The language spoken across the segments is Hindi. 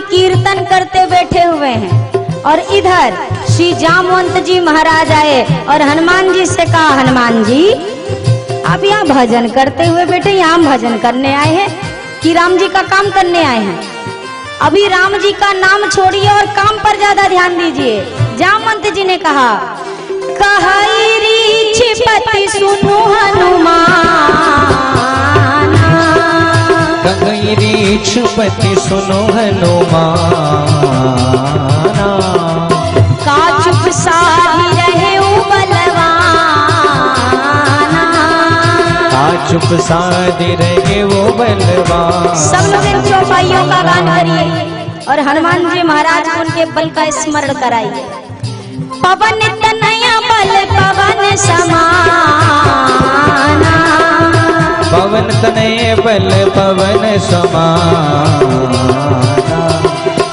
कीर्तन करते बैठे हुए हैं और इधर श्री जामवंत जी महाराज आए और हनुमान जी से कहा, हनुमान जी आप यहाँ भजन करते हुए बैठे, यहाँ भजन करने आए हैं कि राम जी का काम करने आए हैं? अभी राम जी का नाम छोड़िए और काम पर ज्यादा ध्यान दीजिए। जामवंत जी ने कहा, कहई रीछपति सुनु हनुमान, कहई रीछपति सुनु हनुमान, का चुप साही रहे बलवाना, का चुप साधी रहे वो बलवान। सब लोग इन चौपाइयों का गान करिए और हनुमान जी महाराज को उनके बल का स्मरण कराइए। पवन तनया बल पवन समाना, पवन तनय बल पवन समाना,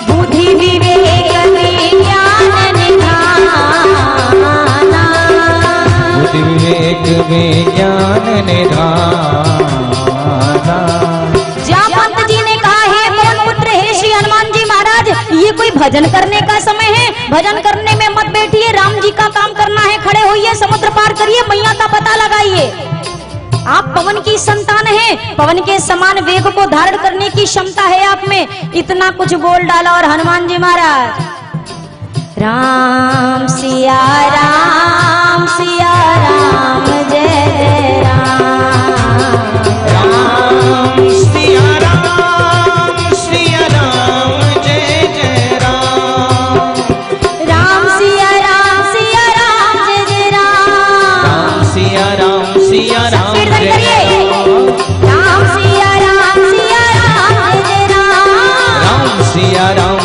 बुद्धि विवेक विज्ञान निधाना, बुद्धि विवेक विज्ञान निधाना। जामवंत जी ने कहा, हे पवन पुत्र, हे श्री हनुमान जी महाराज, ये कोई भजन करने का समय है? भजन करने में मत बैठिए, राम जी का काम करना है। खड़े होइए, समुद्र पार करिए, मैया का पता लगाइए। आप पवन की संतान हैं, पवन के समान वेग को धारण करने की क्षमता है आप में। इतना कुछ बोल डाला और हनुमान जी महाराज, राम सिया राम जय जय राम, राम सिया राम जय जय राम, राम सिया राम जय जय राम, राम सिया राम जय कीर्तन करिए। राम सिया राम जय जय राम, राम सिया राम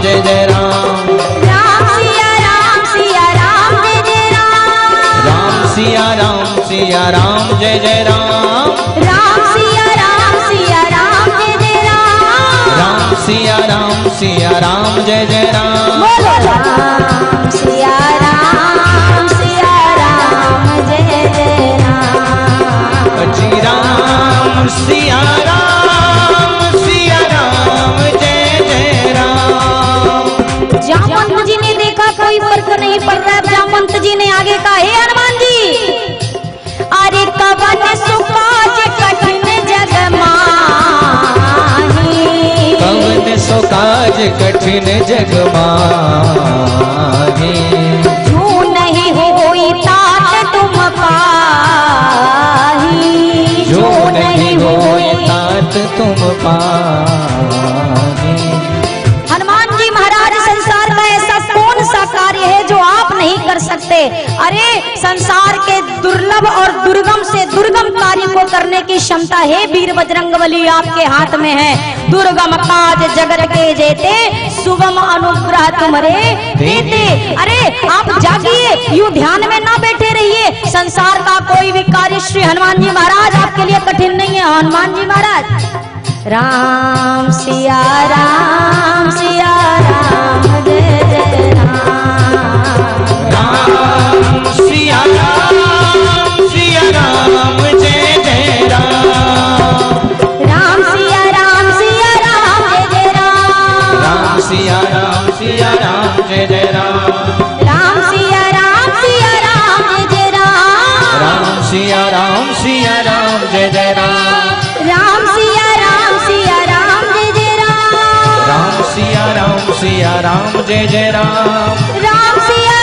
जय जय राम, राम सिया राम जय जय राम, राम सिया राम जय जय राम, राम सिया राम जय जय राम, राम सिया राम जय जय राम। बोलो राम सिया राम जय जय राम, जी राम सिया राम जय जय राम। जामवंत जी ने देखा कोई फर्क नहीं पड़ रहा। जामवंत जी ने आगे कहा, हे हनुमान जी, अरे कवन सुकाज कठिन जग माही, कवन सो काज कठिन जग माही, जो नहीं होई तात तुम पाही, जो नहीं होए तात तुम पाही। हनुमान जी महाराज, संसार का ऐसा कौन सा कार्य है जो आप नहीं कर सकते? अरे संसार के दुर्लभ और दुर्गम से दुर्गम कार्य को करने की क्षमता है वीर बजरंगबली आपके हाथ में है। दुर्गम काज जगर के जेते, सुगम अनुग्रह तुमरे देते। अरे आप जागिए, यूं ध्यान में ना बैठे रहिए। संसार का कोई भी कार्य श्री हनुमान जी महाराज आपके लिए कठिन नहीं है। हनुमान जी महाराज, राम सिया राम जय जय राम, राम सिया राम जय जय राम, राम सिया राम जय जय राम, राम सिया राम जय जय राम, राम सिया राम जय जय राम, राम सिया राम जय जय राम, राम सिया राम जय जय राम, राम सिया राम जय जय राम, राम सिया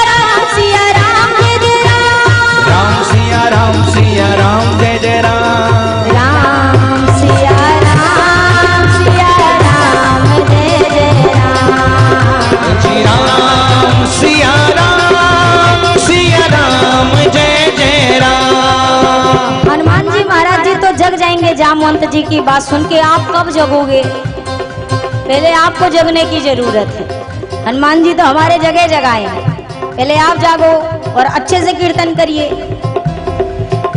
राम जय जय राम, राम सिया राम जय जय राम, राम सिया राम जय जय राम, जी राम सिया राम जय जय राम। हनुमान जी महाराज जी तो जग जाएंगे। जामवंत जी की बात सुन के आप कब जगोगे? पहले आपको जगने की जरूरत है। हनुमान जी तो हमारे जगह जगाए, पहले आप जागो और अच्छे से कीर्तन करिए।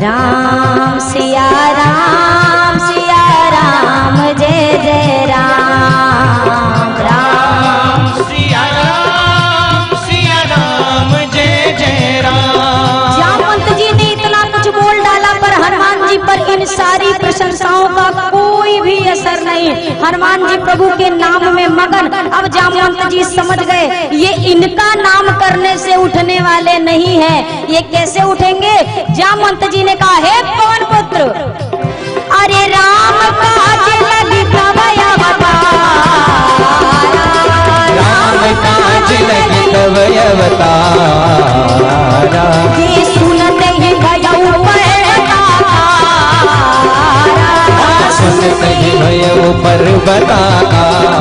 राम सिया राम जय जय राम, राम सिया राम जय जय राम। जामवंत जी ने इतना कुछ बोल डाला पर हनुमान जी पर इन सारी प्रशंसाओं का कोई भी असर नहीं। हनुमान जी प्रभु के नाम में मगन। अब जामवंत जी समझ गए ये इनका नाम करने से उठने वाले नहीं है, ये कैसे उठेंगे। जामवंत जी ने कहा, हे पवन पुत्र, अरे राम काज लगी कब राम काज लगी कब अवतारा। ये सुनते ही भयउ सुनते ही भयउ पर्वताकारा।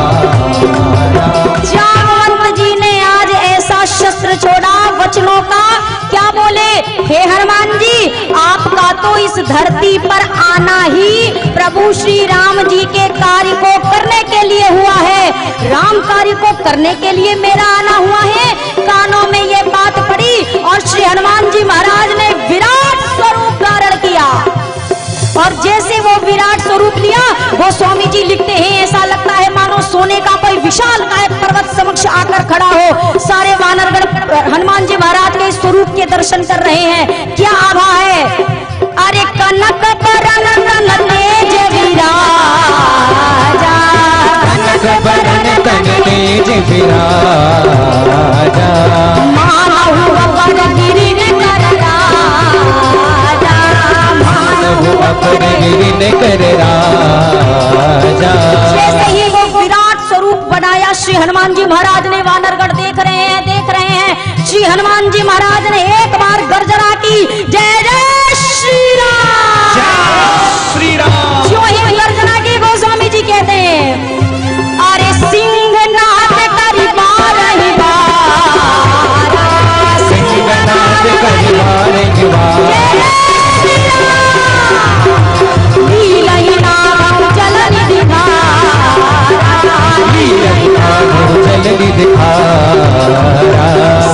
जामवंत जी ने आज ऐसा शस्त्र छोड़ा वचनों का, क्या बोले, हे हनुमान जी, आपका तो इस धरती पर आना ही प्रभु श्री राम जी के कार्य को करने के लिए हुआ है, राम कार्य को करने के लिए मेरा आना हुआ है। कानों में ये बात पड़ी और श्री हनुमान जी महाराज ने विराट स्वरूप धारण किया। और जैसे वो विराट स्वरूप लिया, वो स्वामी जी लिखते हैं, ऐसा लगता है मानो सोने का कोई विशाल काय पर्वत समक्ष आकर खड़ा हो। सारे वानरगण हनुमान जी महाराज के स्वरूप के दर्शन कर रहे हैं। क्या आभा है, अरे कनक बरन तन तेज विराजा, कनक बरन तन तेज विराजा। मानहु अपर गिरिन कर राजा, मानहु अपर गिरिन कर राजा। जैसे ही वो विराट स्वरूप बनाया श्री हनुमान जी महाराज ने, वानरगण देख रहे हैं, देख रहे हैं। श्री हनुमान जी महाराज ने एक बार गर्जना की, जय जय श्री राम, जय श्री राम। जो ही गर्जना की गोस्वामी जी कहते हैं, अरे सिंह नाद करी बारही बार, सिंह नाद करी बारही बार। लीलहि नाम चलन दिखारा, लीलहि नाम चलन दिखारा।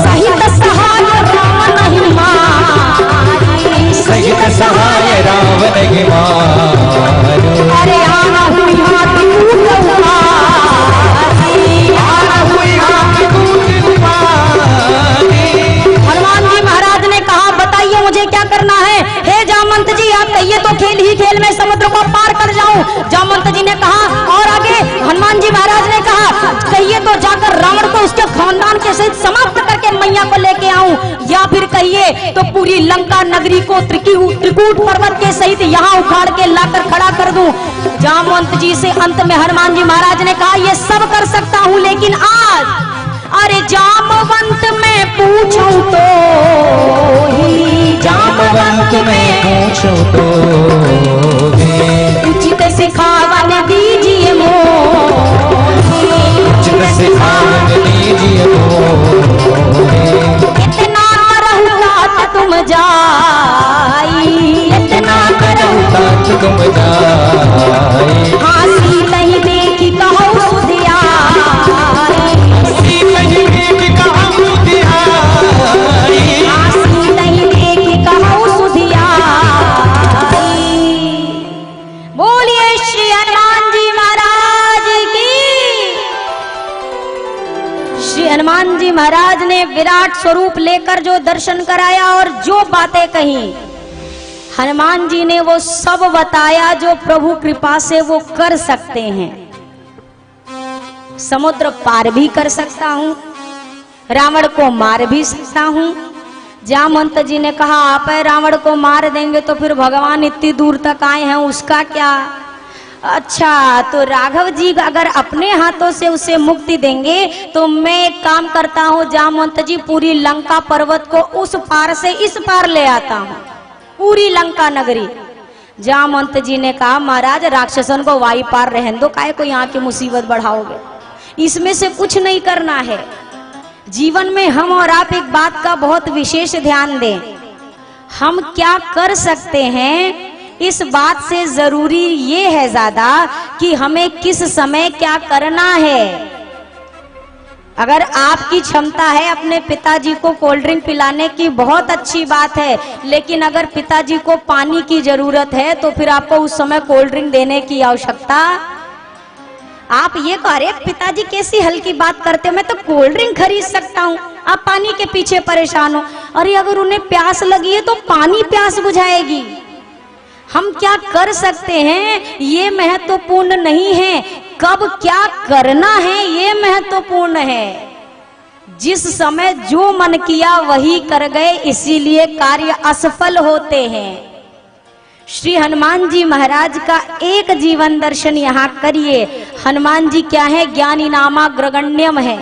सहित सहाय राम नहीं मारी, सहित सहाय रावण के मारो। अरे आना हुई हाथ टूट उपारी, आना हुई हाथ टूट उपारी। हनुमान जी महाराज ने कहा, बताइए मुझे क्या करना है। हे जामवंत जी, आप कहिए तो खेल ही खेल में समुद्र को पार कर जाऊं। जामवंत जी ने कहा, और आगे हनुमान जी महाराज ने कहा, कहिए तो जाकर रावण को उसके खानदान के सहित समाप्त करके मैया को लेके आऊं, या फिर कहिए तो पूरी लंका नगरी को त्रिकूट पर्वत के सहित यहाँ उखाड़ के लाकर खड़ा कर दूं। जामवंत जी से अंत में हनुमान जी महाराज ने कहा, ये सब कर सकता हूँ, लेकिन आज अरे जामवंत में पूछूं तो ही, जामवंत में पूछो तो उचित सिखावन दीजिए मोहि, उचित सिखावन दीजिए मोहि। इतना करहुता तुम जाई, इतना करहुता तुम जाए। हासी नहीं देखी कहो सुधियाई, हासी नहीं देखी कहो सुधियाई। बोलिए श्री हनुमान जी महाराज की। श्री हनुमान जी महाराज ने विराट स्वरूप लेकर जो दर्शन कराया और जो बातें कही, हनुमान जी ने वो सब बताया जो प्रभु कृपा से वो कर सकते हैं। समुद्र पार भी कर सकता हूँ, रावण को मार भी सकता हूँ। जामवंत जी ने कहा, आप रावण को मार देंगे तो फिर भगवान इतनी दूर तक आए हैं, उसका क्या। अच्छा, तो राघव जी अगर अपने हाथों से उसे मुक्ति देंगे तो मैं एक काम करता हूँ जामवंत जी, पूरी लंका पर्वत को उस पार से इस पार ले आता हूँ, पूरी लंका नगरी। जामवंत जी ने कहा, महाराज राक्षसन को वाई पार रहने दो, काहे को यहाँ की मुसीबत बढ़ाओगे, इसमें से कुछ नहीं करना है। जीवन में हम और आप एक बात का बहुत विशेष ध्यान दें, हम क्या कर सकते हैं इस बात से जरूरी ये है ज्यादा कि हमें किस समय क्या करना है। अगर आपकी क्षमता है अपने पिताजी को कोल्ड ड्रिंक पिलाने की, बहुत अच्छी बात है, लेकिन अगर पिताजी को पानी की जरूरत है तो फिर आपको उस समय कोल्ड ड्रिंक देने की आवश्यकता। आप ये कह रहे पिताजी कैसी हल्की बात करते हो, मैं तो कोल्ड ड्रिंक खरीद सकता हूँ, आप पानी के पीछे परेशान हो। अरे अगर उन्हें प्यास लगी है तो पानी प्यास बुझाएगी। हम क्या कर सकते हैं ये महत्वपूर्ण नहीं है, कब क्या करना है ये महत्वपूर्ण है। जिस समय जो मन किया वही कर गए, इसीलिए कार्य असफल होते हैं। श्री हनुमान जी महाराज का एक जीवन दर्शन यहाँ करिए। हनुमान जी क्या है? ज्ञानी नामा ग्रगण्यम है।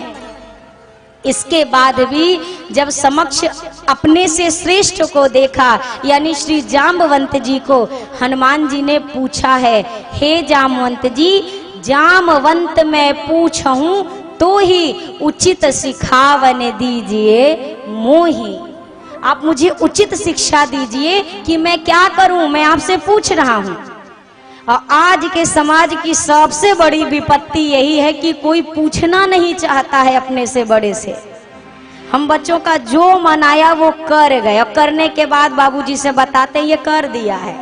इसके बाद भी जब समक्ष अपने से श्रेष्ठ को देखा, यानी श्री जाम्बवंत जी को, हनुमान जी ने पूछा है, हे जाम्बवंत जी, जाम्बवंत मैं पूछूं तो ही उचित सिखावन दीजिए मोही। आप मुझे उचित शिक्षा दीजिए कि मैं क्या करूं, मैं आपसे पूछ रहा हूं। और आज के समाज की सबसे बड़ी विपत्ति यही है कि कोई पूछना नहीं चाहता है अपने से बड़े से। हम बच्चों का जो मन आया वो कर गए, और करने के बाद बाबूजी से बताते ये कर दिया है,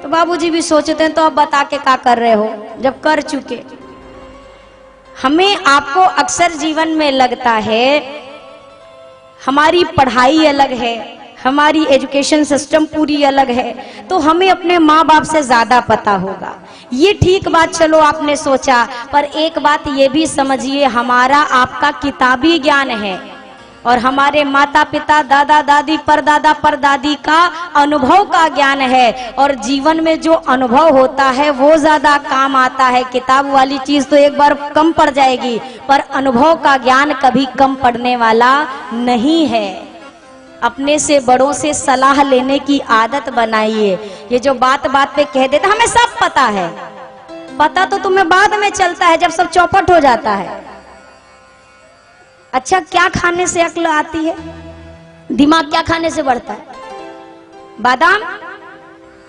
तो बाबूजी भी सोचते हैं तो अब बता के क्या कर रहे हो, जब कर चुके। हमें आपको अक्सर जीवन में लगता है हमारी पढ़ाई अलग है, हमारी एजुकेशन सिस्टम पूरी अलग है, तो हमें अपने माँ बाप से ज्यादा पता होगा। ये ठीक बात, चलो आपने सोचा, पर एक बात ये भी समझिए, हमारा आपका किताबी ज्ञान है और हमारे माता पिता, दादा दादी, परदादा परदादी का अनुभव का ज्ञान है। और जीवन में जो अनुभव होता है वो ज्यादा काम आता है। किताब वाली चीज तो एक बार कम पड़ जाएगी, पर अनुभव का ज्ञान कभी कम पड़ने वाला नहीं है। अपने से बड़ों से सलाह लेने की आदत बनाइए। ये जो बात बात पे कह देता हमें सब पता है, पता तो तुम्हें बाद में चलता है जब सब चौपट हो जाता है। अच्छा, क्या खाने से अक्ल आती है? दिमाग क्या खाने से बढ़ता है? बादाम?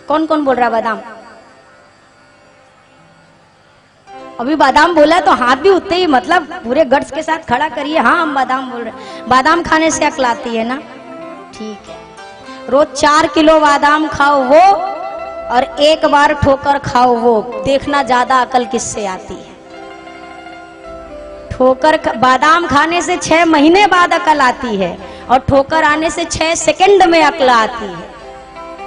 कौन कौन बोल रहा है बादाम? अभी बादाम बोला है तो हाथ भी उतने ही, मतलब पूरे गट्स के साथ खड़ा करिए। हाँ, हम बादाम बोल रहे हैं। बादाम खाने से अक्ल आती है ना? ठीक है, रोज 4 किलो बादाम खाओ वो, और एक बार ठोकर खाओ वो, देखना ज्यादा अकल किससे आती है। ठोकर बादाम खाने से 6 महीने बाद अकल आती है, और ठोकर आने से 6 सेकंड में अकल आती है।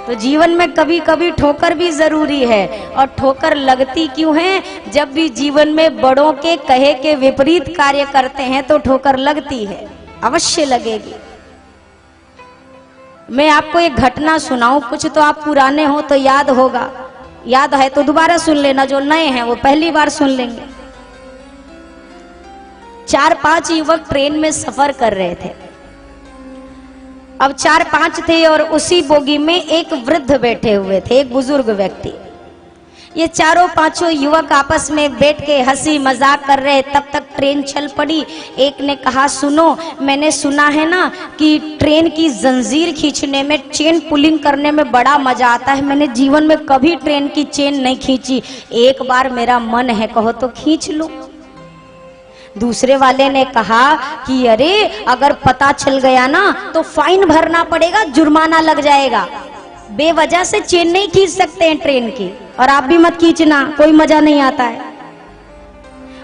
तो जीवन में कभी कभी ठोकर भी जरूरी है। और ठोकर लगती क्यों है? जब भी जीवन में बड़ों के कहे के विपरीत कार्य करते हैं तो ठोकर लगती है, अवश्य लगेगी। मैं आपको एक घटना सुनाऊं, कुछ तो आप पुराने हो तो याद होगा, याद है तो दोबारा सुन लेना, जो नए हैं वो पहली बार सुन लेंगे। 4-5 युवक ट्रेन में सफर कर रहे थे। अब 4-5 थे और उसी बोगी में एक वृद्ध बैठे हुए थे, एक बुजुर्ग व्यक्ति। ये 4-5 युवक आपस में बैठ के हंसी मजाक कर रहे। तब तक ट्रेन चल पड़ी। एक ने कहा, सुनो, मैंने सुना है ना कि ट्रेन की जंजीर खींचने में, चेन पुलिंग करने में बड़ा मजा आता है। मैंने जीवन में कभी ट्रेन की चेन नहीं खींची, एक बार मेरा मन है, कहो तो खींच लो। दूसरे वाले ने कहा कि अरे अगर पता चल गया ना तो फाइन भरना पड़ेगा, जुर्माना लग जाएगा, बेवजह से चेन नहीं खींच सकते हैं ट्रेन की, और आप भी मत खींचना, कोई मजा नहीं आता है।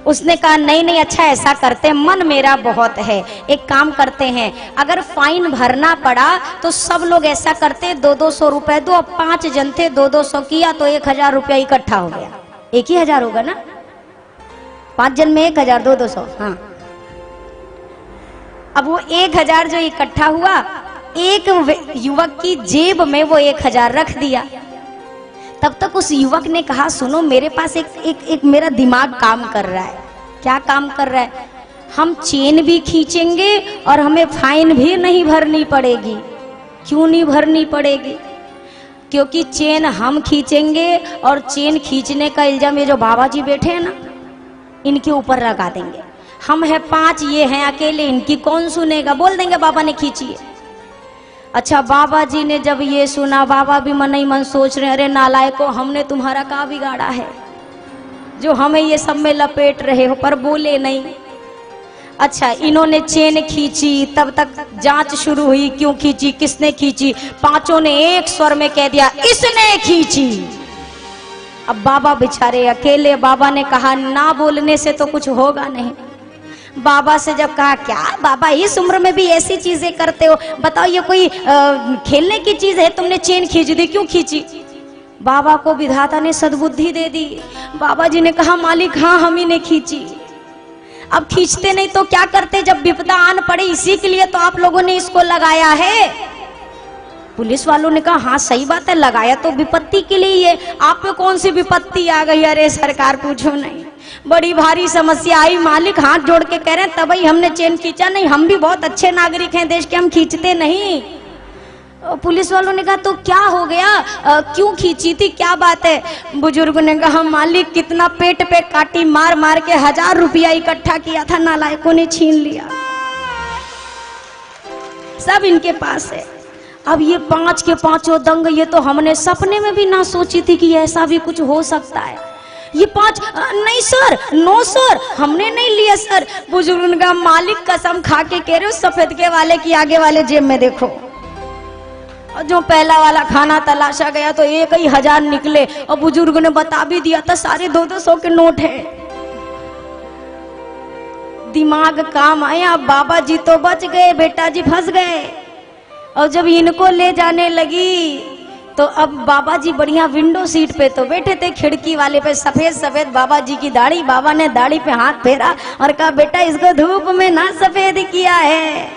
उसने कहा नहीं नहीं, अच्छा ऐसा करते हैं, मन मेरा बहुत है, एक काम करते हैं, अगर फाइन भरना पड़ा तो सब लोग ऐसा करते 200-200 रुपए दो। अब 5 जन थे, 200-200 किया तो 1000 रुपया इकट्ठा हो गया। 1000 होगा ना, 5 जन में 1000, 200। हाँ, अब वो 1000 जो इकट्ठा हुआ, एक युवक की जेब में वो 1000 रख दिया। तब तक उस युवक ने कहा, सुनो, मेरे पास एक मेरा दिमाग काम कर रहा है। क्या काम कर रहा है? हम चेन भी खींचेंगे और हमें फाइन भी नहीं भरनी पड़ेगी। क्यों नहीं भरनी पड़ेगी? क्योंकि चेन हम खींचेंगे और चेन खींचने का इल्जाम ये जो बाबा जी बैठे हैं ना, इनके ऊपर लगा देंगे। हम है 5, ये हैं अकेले, इनकी कौन सुनेगा? बोल देंगे बाबा ने खींची है। अच्छा, बाबा जी ने जब ये सुना, बाबा भी मन ही मन सोच रहे, अरे नालायको, हमने तुम्हारा क्या बिगाड़ा है जो हमें ये सब में लपेट रहे हो, पर बोले नहीं। अच्छा, इन्होंने चेन खींची, तब तक जांच शुरू हुई, क्यों खींची, किसने खींची। 5 ने एक स्वर में कह दिया, इसने खींची। अब बाबा बेचारे अकेले। बाबा ने कहा, ना बोलने से तो कुछ होगा नहीं। बाबा से जब कहा, क्या बाबा इस उम्र में भी ऐसी चीजें करते हो, बताओ ये कोई खेलने की चीज है? तुमने चेन खींच दी, क्यों खींची? बाबा को विधाता ने सद्बुद्धि दे दी। बाबा जी ने कहा मालिक हाँ हम ही ने खींची। अब खींचते नहीं तो क्या करते, जब विपदा आन पड़े इसी के लिए तो आप लोगों ने इसको लगाया है। पुलिस वालों ने कहा हाँ सही बात है, लगाया तो विपत्ति के लिए ही है, आप पे कौन सी विपत्ति आ गई। अरे सरकार पूछो नहीं, बड़ी भारी समस्या आई। मालिक हाथ जोड़ के कह रहे हैं तभी हमने चेन खींचा, नहीं हम भी बहुत अच्छे नागरिक हैं देश के, हम खींचते नहीं। पुलिस वालों ने कहा तो क्या हो गया, क्यों खींची थी, क्या बात है। बुजुर्ग ने कहा मालिक कितना पेट पे काटी मार मार के 1000 रुपया इकट्ठा किया था, नालायकों ने छीन लिया, सब इनके पास है। अब ये 5 के 5 दंग, ये तो हमने सपने में भी ना सोची थी कि ऐसा भी कुछ हो सकता है। ये 5 नहीं सर, 9 सर, हमने नहीं लिया सर। बुजुर्ग का मालिक कसम खा के कह रहे हो सफेद के वाले की आगे वाले जेब में देखो, और जो पहला वाला खाना तलाशा गया तो 1000 निकले, और बुजुर्ग ने बता भी दिया था सारे 200 के नोट है। दिमाग काम आया, बाबा जी तो बच गए, बेटा जी फंस गए। और जब इनको ले जाने लगी तो अब बाबा जी बढ़िया विंडो सीट पे तो बैठे थे, खिड़की वाले पे सफेद सफेद बाबा जी की दाढ़ी। बाबा ने दाढ़ी पे हाथ फेरा और कहा बेटा इसको धूप में ना सफेद किया है,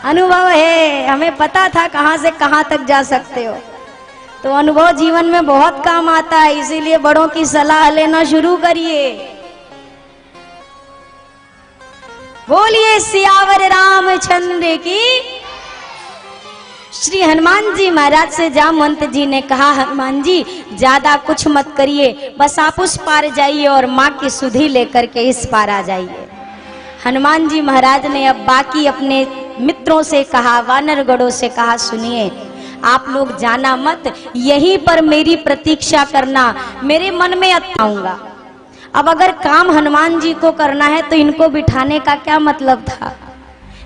अनुभव है, हमें पता था कहां से कहां तक जा सकते हो। तो अनुभव जीवन में बहुत काम आता है, इसीलिए बड़ों की सलाह लेना शुरू करिए। बोलिए सियावर रामचंद्र की। श्री हनुमान जी महाराज से जामवंत जी ने कहा हनुमान जी ज्यादा कुछ मत करिए, बस आप उस पार जाइए और माँ की सुधि लेकर के इस पार आ जाइए। हनुमान जी महाराज ने अब बाकी अपने मित्रों से कहा, वानरगढ़ों से कहा सुनिए आप लोग जाना मत, यहीं पर मेरी प्रतीक्षा करना, मेरे मन में आऊंगा। अब अगर काम हनुमान जी को करना है तो इनको बिठाने का क्या मतलब था।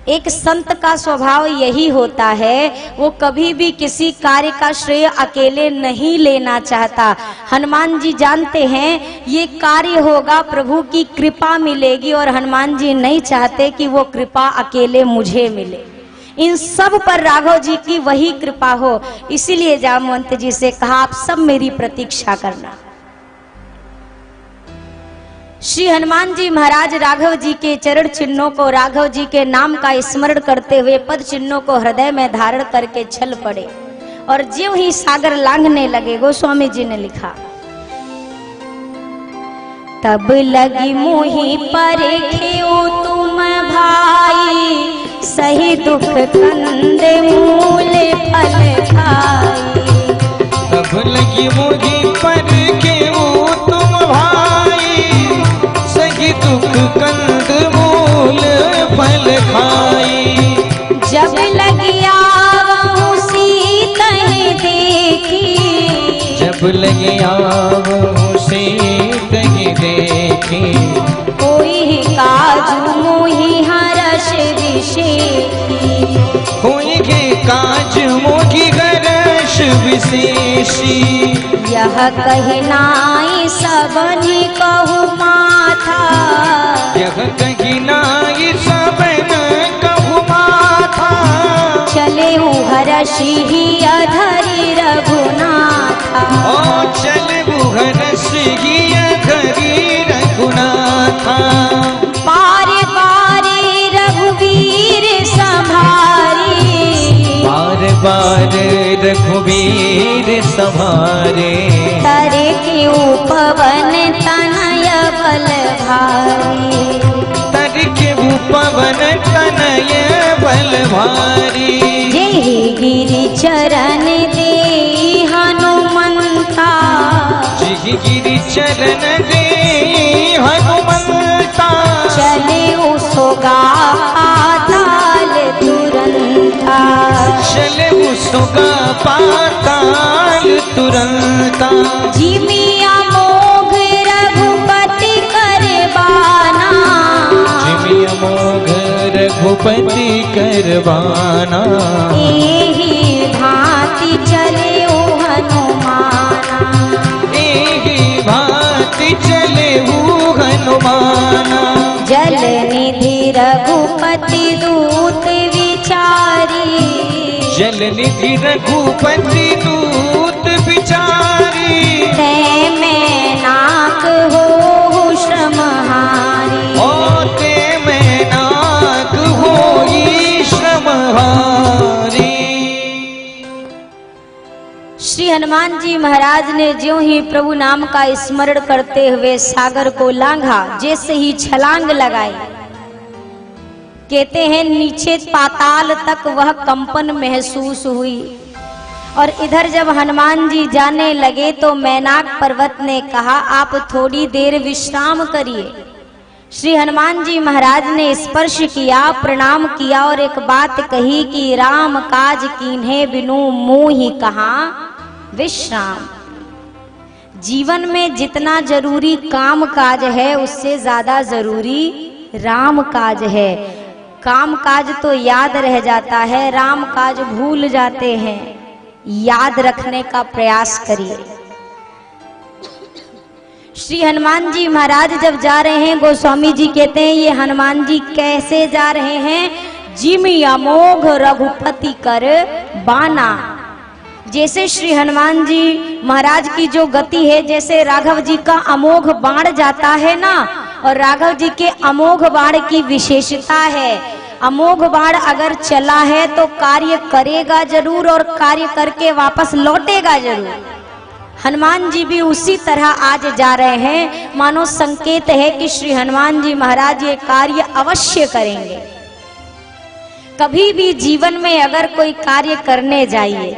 एक संत का स्वभाव यही होता है, वो कभी भी किसी कार्य का श्रेय अकेले नहीं लेना चाहता। हनुमान जी जानते हैं ये कार्य होगा, प्रभु की कृपा मिलेगी, और हनुमान जी नहीं चाहते कि वो कृपा अकेले मुझे मिले, इन सब पर राघव जी की वही कृपा हो। इसीलिए जामवंत जी से कहा आप सब मेरी प्रतीक्षा करना। श्री हनुमान जी महाराज राघव जी के चरण चिन्हों को, राघव जी के नाम का स्मरण करते हुए पद चिन्हों को हृदय में धारण करके चल पड़े। और ज्यों ही सागर लांघने लगे, गोस्वामी जी ने लिखा तब लगी मोही परेखियो तुम भाई, सही दुख कंद मूल फल खाई। तब लगी मोही परेखियो तुम भाई, सही दुख कंद मूल फल खाई। जब लगी आवहु सीतहि देखी, जब लगी आवहु सीतहि देखी। कोई काजू मोहि हर्ष विशेषी, कोई के काज मोहि हर्ष विशेषी। यह कहि नाई सबनि कहु माथा, यह कहि नाई सबन कहु माथा। चले हर्षि अधरि रघुनाथा, ओ चले हर्षि अधरि रघुनाथा। बारे बारे रघुवीर संभारी, बार बार रघुवीर संभारे। तरे के उपवन तनय बल भारी, तर के उपवन तनय बल भारी। जेहि गिरि चरण दे हनुमंता, जेहि गिरि चरण दे हनुमंता। चले उसोगा पाताल तुरंता, चले उसोगा पाताल तुरंता। जिमिया मोघ रघुपति करबाना, जिमिया मोघ रघुपति करबाना। एहि भांति चले ओ हनुमाना, एहि भांति चले हनुमाना। जल निधि रघुपति दूत विचारी, जल निधि रघुपति दूत विचारी। हनुमान जी महाराज ने ज्यों ही प्रभु नाम का स्मरण करते हुए सागर को लांघा, जैसे ही छलांग लगाई, कहते हैं नीचे पाताल तक वह कंपन महसूस हुई। और इधर जब हनुमान जी जाने लगे तो मैनाक पर्वत ने कहा, आप थोड़ी देर विश्राम करिए। श्री हनुमान जी महाराज ने स्पर्श किया, प्रणाम किया और एक बात कही कि राम काज कीन्हे बिनु मोहि कहाँ विश्राम। जीवन में जितना जरूरी काम काज है उससे ज्यादा जरूरी राम काज है। काम काज तो याद रह जाता है, राम काज भूल जाते हैं। याद रखने का प्रयास करिए। श्री हनुमान जी महाराज जब जा रहे हैं, गोस्वामी जी कहते हैं ये हनुमान जी कैसे जा रहे हैं, जिम अमोघ रघुपति कर बाना। जैसे श्री हनुमान जी महाराज की जो गति है, जैसे राघव जी का अमोघ बाण जाता है ना, और राघव जी के अमोघ बाण की विशेषता है, अमोघ बाण अगर चला है तो कार्य करेगा जरूर और कार्य करके वापस लौटेगा जरूर। हनुमान जी भी उसी तरह आज जा रहे हैं, मानो संकेत है कि श्री हनुमान जी महाराज ये कार्य अवश्य करेंगे। कभी भी जीवन में अगर कोई कार्य करने जाइए,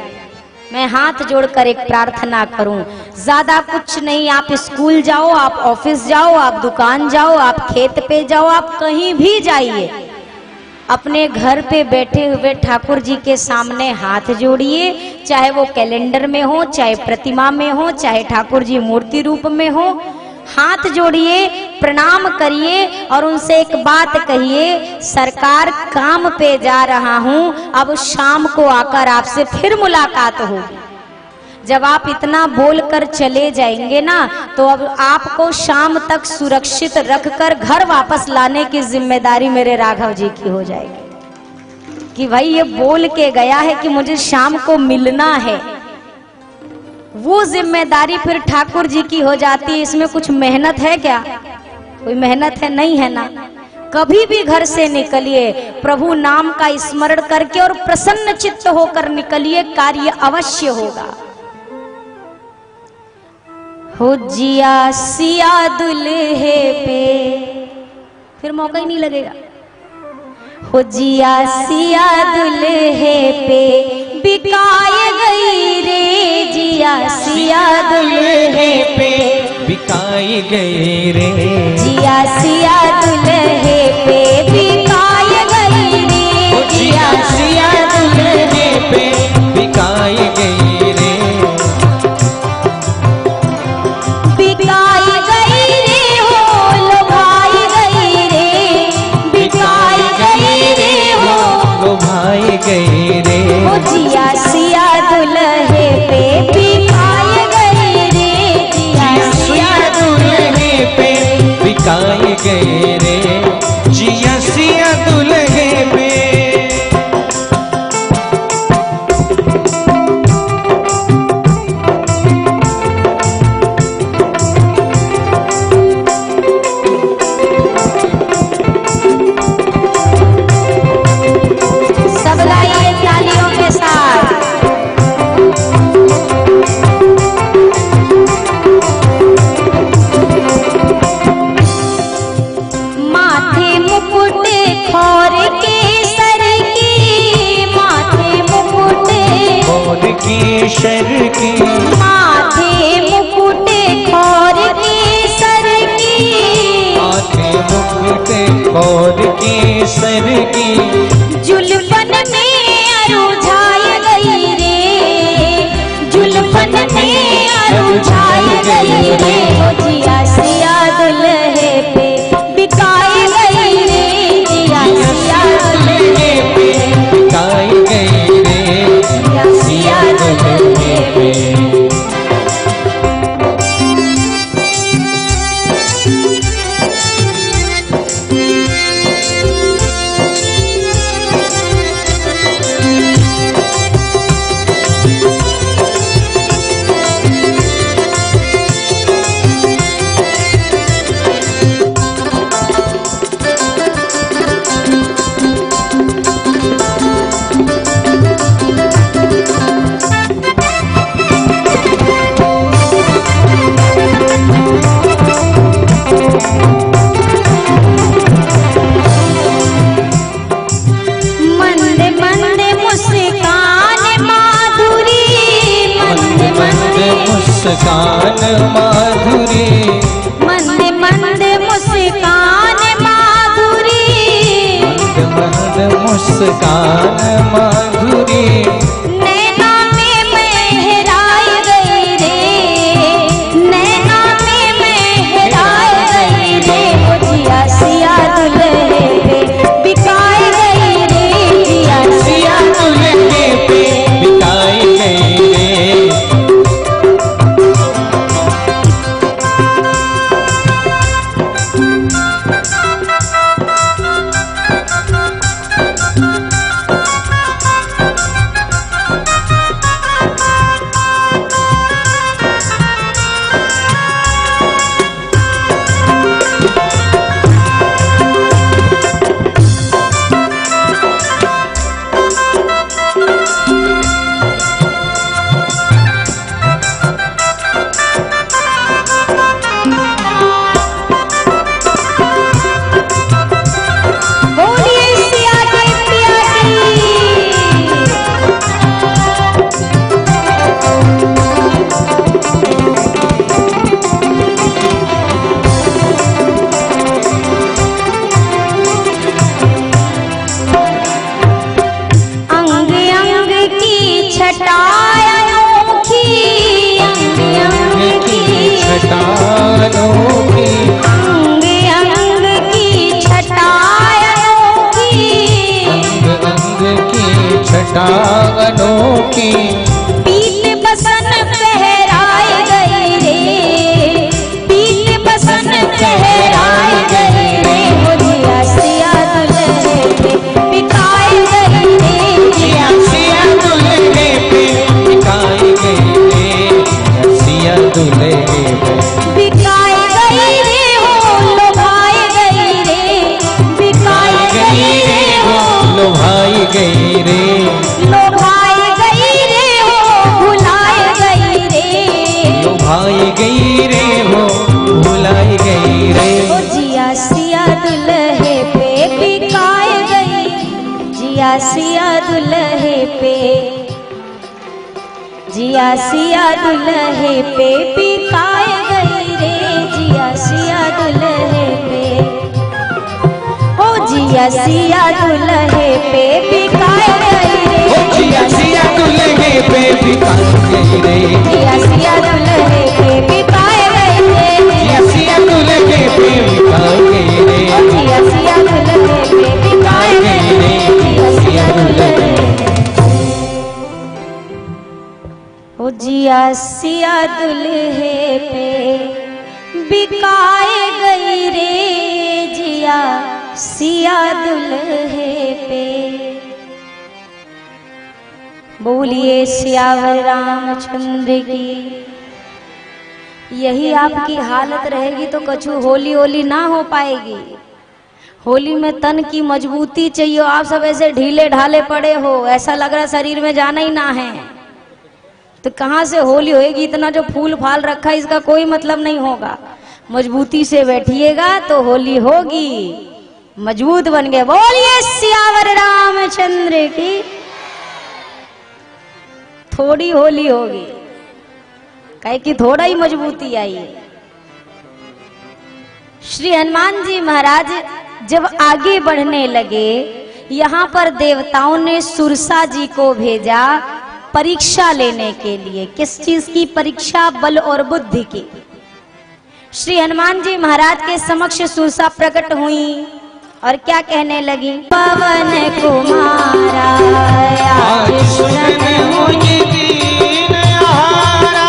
मैं हाथ जोड़कर एक प्रार्थना करूं, ज्यादा कुछ नहीं, आप स्कूल जाओ, आप ऑफिस जाओ, आप दुकान जाओ, आप खेत पे जाओ, आप कहीं भी जाइए, अपने घर पे बैठे हुए ठाकुर जी के सामने हाथ जोड़िए, चाहे वो कैलेंडर में हो, चाहे प्रतिमा में हो, चाहे ठाकुर जी मूर्ति रूप में हो, हाथ जोड़िए, प्रणाम करिए और उनसे एक बात कहिए, सरकार काम पे जा रहा हूं, अब शाम को आकर आपसे फिर मुलाकात होगी। जब आप इतना बोलकर चले जाएंगे ना, तो अब आपको शाम तक सुरक्षित रखकर घर वापस लाने की जिम्मेदारी मेरे राघव जी की हो जाएगी कि भाई ये बोल के गया है कि मुझे शाम को मिलना है। वो जिम्मेदारी फिर ठाकुर जी की हो जाती है। इसमें कुछ मेहनत है क्या? कोई मेहनत है? नहीं है ना। कभी भी घर से निकलिए, प्रभु नाम का स्मरण करके और प्रसन्न चित्त होकर निकलिए, कार्य अवश्य होगा। हो जिया सिया दुल्हे पे, फिर मौका ही नहीं लगेगा। हो जिया सिया दुल्हे पे बिकाए गई रे, जिया सिया दुल्हे पे बिकाई गई रे, जिया सिया दुल्हे पे बिकाए गई रे, जिया सिया दुल्हे पे बिकाई गई रे, बिकाई गई रे, हो लोभाई गई रे, बिकाई गई रे, हो लोभाई गई रे, हो जिया सिया दुल्हे पे बिकाई गई रे, जिया सिया दुल्हे पे बिकाई गई रे, जिया सिया दुल्हे पे। सब गाइए तालियों के साथ। माथे मुकुटे खौर के सर की, माथे मुकुटे और की शर की, माथे मुकुटे खौर के सर की, माथे मुकुटे और की सर की, जुल्फन में अरुझाई गई रे, जुल्फन में अरुझाई गई रे, हो जिया सिया दुल्हे पे बिकाई गई रे, जिया सिया दुल्हे पे बिकाई गई रे, जिया सिया दुल्हे पे। माधुरी, मंद मंद मुस्कान माधुरी, मंद मंद मुस्कान माधुरी, नैना में महराई गई रे, नैना में महराई गई रे, वो जिया सिया दुल्हे पे बिकाई गई रे, जिया सिया दुल्हे पे बिकाई गई रे। बोलिए सिया के पिया की। अंग अंग की छटाई अनोखी, अंग अंग की छटानों की, अंग अंग की छटाई अनोखी, अंग अंग की छटानों की, पीत बसन पहराई गई रे, पीत बसन पहराई गई रे, वो जिया सिया दुल्हे पे बिकाई गई रे, जिया सिया दुल्हे पे बिकाई गई रे, सिया दुल्हे पे बिकाई गई रे, हो लोभाई गई रे, बिकाई गई रे, हो लोभाई गई रे, लोभाई गई रे, हो भुलाई गई रे, लोभाई गई रे, हो भुलाई गई रे। ओ जिया सिया दुल्हे पे बिकाई गई, जिया सिया दुल्हे पे, जिया सिया दुल्हे पे बिकाई गई रे, जिया सिया दुल्हे पे, ओ जिया सिया दुल्हे पे बिकाई गई रे, ओ जिया सिया दुल्हे पे बिकाई गई रे, जिया सिया दुल्हे पे बिकाई गई रे, जिया सिया दुल्हे पे बिकाई गई रे, ओ जिया सिया दुल्हे पे बिकाई गई रे, जिया सिया दुल्हे, ओ जिया सिया दुल्हे पे बिकाए गई रे, जिया सिया दुल्हे पे। बोलिए सियावर रामचंद्र की। यही आपकी हालत रहेगी तो कछु होली होली ना हो पाएगी। होली में तन की मजबूती चाहिए, आप सब ऐसे ढीले ढाले पड़े हो, ऐसा लग रहा शरीर में जाना ही ना है, तो कहाँ से होली होएगी। इतना जो फूल फाल रखा है इसका कोई मतलब नहीं होगा। मजबूती से बैठिएगा तो होली होगी, मजबूत बन गए। बोलिए सियावर रामचंद्र की। थोड़ी होली होगी, कहे कि थोड़ा ही मजबूती आई है। श्री हनुमान जी महाराज जब आगे बढ़ने लगे, यहाँ पर देवताओं ने सुरसा जी को भेजा परीक्षा लेने के लिए। किस चीज की परीक्षा? बल और बुद्धि की। श्री हनुमान जी महाराज के समक्ष सुरसा प्रकट हुई और क्या कहने लगी? पवन कुमारा आज सुनत मुझे दीन आहारा,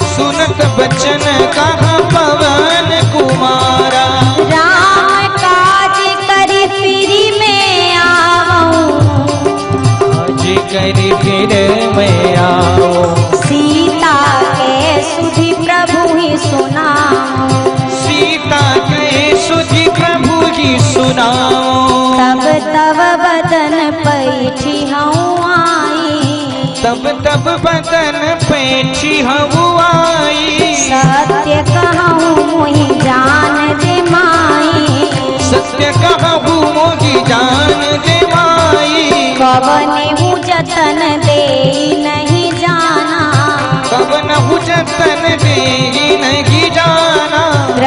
सुनत बचन कहा पवन कुमारा। राम काज करी फिरी में आऊं, आज करी फिर मैं आओ। सीता के सुधि प्रभु ही सुनाऊं, सीता के सुधि प्रभु जी सुनाओ। तब तब बदन पैठी हूँ आई, तब तब बदन पैठी हूँ आई। सत्य कहूँ मोहि जान दे माई, सत्य कहूँ मोहि जान दे माई। कवने हूँ जतन दे नहीं जाना, कवन हूँ जतन दे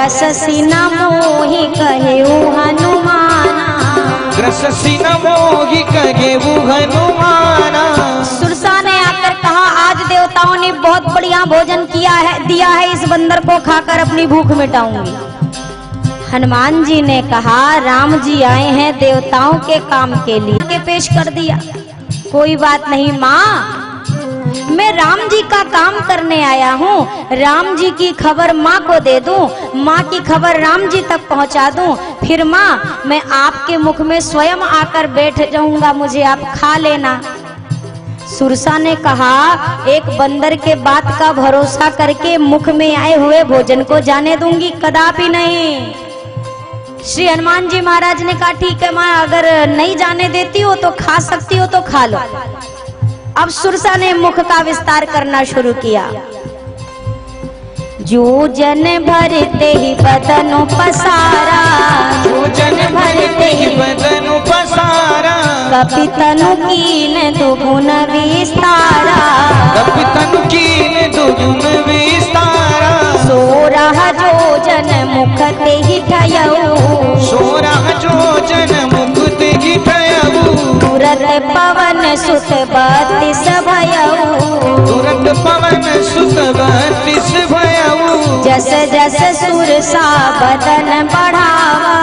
ग्रससी न मोहि कहेउ हनुमाना। ग्रससी न मोहि कहेउ हनुमाना। सुरसा ने आकर कहा, आज देवताओं ने बहुत बढ़िया भोजन दिया है, इस बंदर को खाकर अपनी भूख मिटाऊंगी। हनुमान जी ने कहा, राम जी आए हैं देवताओं के काम के लिए, के पेश कर दिया। कोई बात नहीं माँ, मैं राम जी का काम करने आया हूँ, राम जी की खबर माँ को दे दूं, माँ की खबर राम जी तक पहुँचा दूं, फिर माँ मैं आपके मुख में स्वयं आकर बैठ जाऊंगा, मुझे आप खा लेना। सुरसा ने कहा, एक बंदर के बात का भरोसा करके मुख में आए हुए भोजन को जाने दूंगी? कदापि नहीं। श्री हनुमान जी महाराज ने कहा, ठीक है माँ, अगर नहीं जाने देती हो तो खा सकती हो तो खा लो। अब सुरसा ने मुख का विस्तार करना शुरू किया। जो जन भरते ही बदन पसारा, जो जन भरते ही बदन पसारा। कपि तनु कीन दुगुन विस्तारा, कपि तनु कीन दुगुन विस्तारा। सोरह जो जन मुख ते ही ठयऊ, सोरह जो जन मुख ते ही ठयऊ। तुरत पवन सुत बत्तीस भयऊ, तुरत पवन सुत बत्तीस भयऊ। जस जस सुरसा बदन बढ़ावा,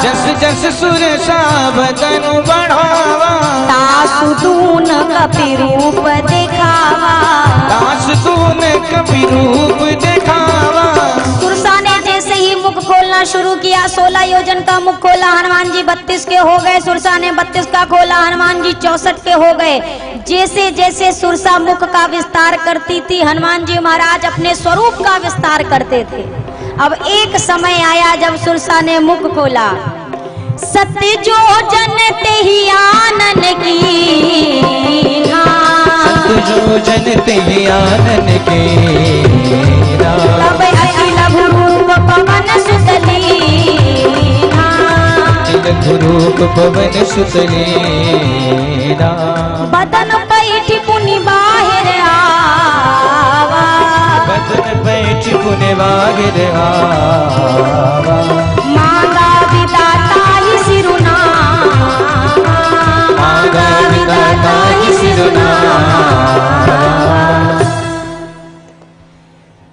जस जस सुरसा बदन बढ़ावा। तासु दून कपि रूप दिखावा, तासु दून कपि रूप दिखावा। सुरसा ने जैसे ही मुख खोलना शुरू किया, 16 योजन का मुख खोला, हनुमान जी 32 के हो गए। सुरसा ने 32 का खोला, हनुमान जी 64 के हो गए। जैसे जैसे सुरसा मुख का विस्तार करती थी, हनुमान जी महाराज अपने स्वरूप का विस्तार करते थे। अब एक समय आया जब सुरसा ने मुख खोला, सत्य जो जन ते ही आनन की, सत्य जो जन ते ही आनन के। तब अखिल भूप पवन सुतली, अखिल भूप पवन सुतली। बदन पैठ पुनि बाहिर आवा, बदन पैठ पुनि बाहिर आवा। मांगा विदाता ही सिरुनावा, मांगा विदाता ही सिरुनावा।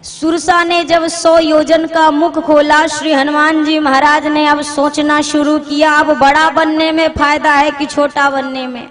सुरसा ने जब 100 योजन का मुख खोला, श्री हनुमान जी महाराज ने अब सोचना शुरू किया, अब बड़ा बनने में फायदा है कि छोटा बनने में।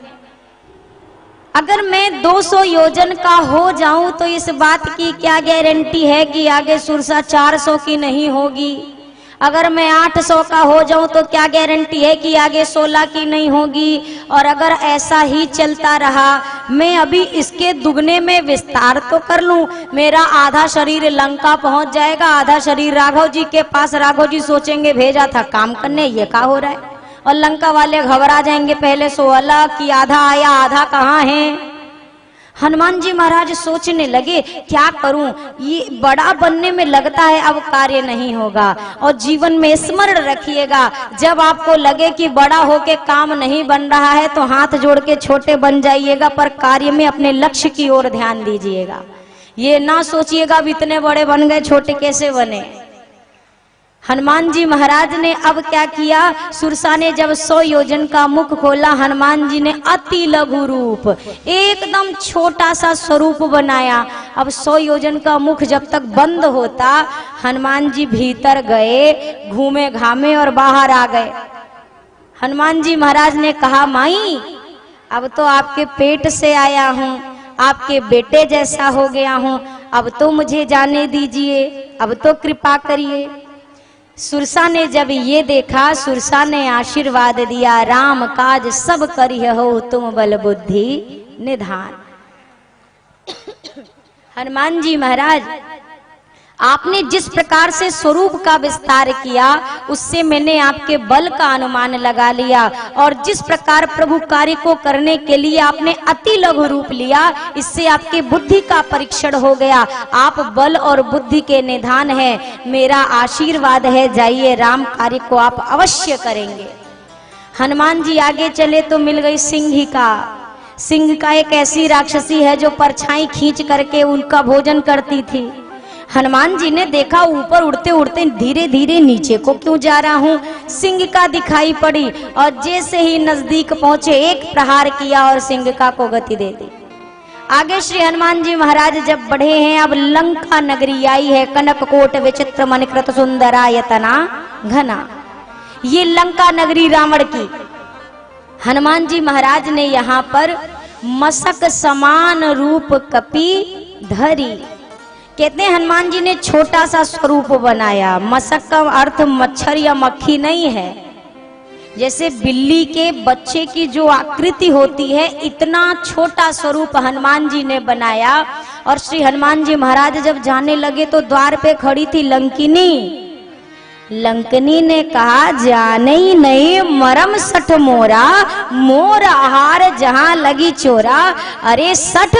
अगर मैं 200 योजन का हो जाऊं तो इस बात की क्या गारंटी है कि आगे सुरसा 400 की नहीं होगी। अगर मैं 800 का हो जाऊं तो क्या गारंटी है कि आगे 16 की नहीं होगी। और अगर ऐसा ही चलता रहा, मैं अभी इसके दुगने में विस्तार तो कर लूं, मेरा आधा शरीर लंका पहुंच जाएगा, आधा शरीर राघव जी के पास। राघव जी सोचेंगे भेजा था काम करने, ये क्या हो रहा है, और लंका वाले घबरा जाएंगे पहले सो अलग कि आधा आया आधा कहाँ है। हनुमान जी महाराज सोचने लगे, क्या करूं, ये बड़ा बनने में लगता है अब कार्य नहीं होगा। और जीवन में स्मरण रखिएगा, जब आपको लगे कि बड़ा होके काम नहीं बन रहा है तो हाथ जोड़ के छोटे बन जाइएगा, पर कार्य में अपने लक्ष्य की ओर ध्यान दीजिएगा। ये ना सोचिएगा अब इतने बड़े बन गए छोटे कैसे बने। हनुमान जी महाराज ने अब क्या किया, सुरसा ने जब 100 योजन का मुख खोला, हनुमान जी ने अति लघु रूप, एकदम छोटा सा स्वरूप बनाया। अब 100 योजन का मुख जब तक बंद होता, हनुमान जी भीतर गए, घूमे घामे और बाहर आ गए। हनुमान जी महाराज ने कहा, माई अब तो आपके पेट से आया हूँ, आपके बेटे जैसा हो गया हूँ, अब तो मुझे जाने दीजिए, अब तो कृपा करिए। सुरसा ने जब ये देखा, सुरसा ने आशीर्वाद दिया, राम काज सब करिहो तुम बल बुद्धि निधान। हनुमान जी महाराज, आपने जिस प्रकार से स्वरूप का विस्तार किया, उससे मैंने आपके बल का अनुमान लगा लिया। और जिस प्रकार प्रभु कार्य को करने के लिए आपने अति लघु रूप लिया, इससे आपकी बुद्धि का परीक्षण हो गया। आप बल और बुद्धि के निधान हैं, मेरा आशीर्वाद है, जाइए राम कार्य को आप अवश्य करेंगे। हनुमान जी आगे चले तो मिल गई सिंहिका। सिंहिका एक ऐसी राक्षसी है जो परछाई खींच करके उनका भोजन करती थी। हनुमान जी ने देखा ऊपर उड़ते उड़ते धीरे धीरे नीचे को क्यों जा रहा हूँ, सिंह का दिखाई पड़ी और जैसे ही नजदीक पहुंचे एक प्रहार किया और सिंह का को गति दे दी। आगे श्री हनुमान जी महाराज जब बढ़े हैं, अब लंका नगरी आई है। कनक कोट विचित्र मणिकृत सुंदरायतना घना, ये लंका नगरी रावण की। हनुमान जी महाराज ने यहाँ पर मशक समान रूप कपि धरी, कहते हैं हनुमान जी ने छोटा सा स्वरूप बनाया। मशक का अर्थ मच्छर या मक्खी नहीं है, जैसे बिल्ली के बच्चे की जो आकृति होती है, इतना छोटा स्वरूप हनुमान जी ने बनाया। और श्री हनुमान जी महाराज जब जाने लगे तो द्वार पे खड़ी थी लंकिनी। लंकिनी ने कहा, जाने ही नहीं मरम सठ मोरा, मोर आहार जहां लगी चोरा। अरे सठ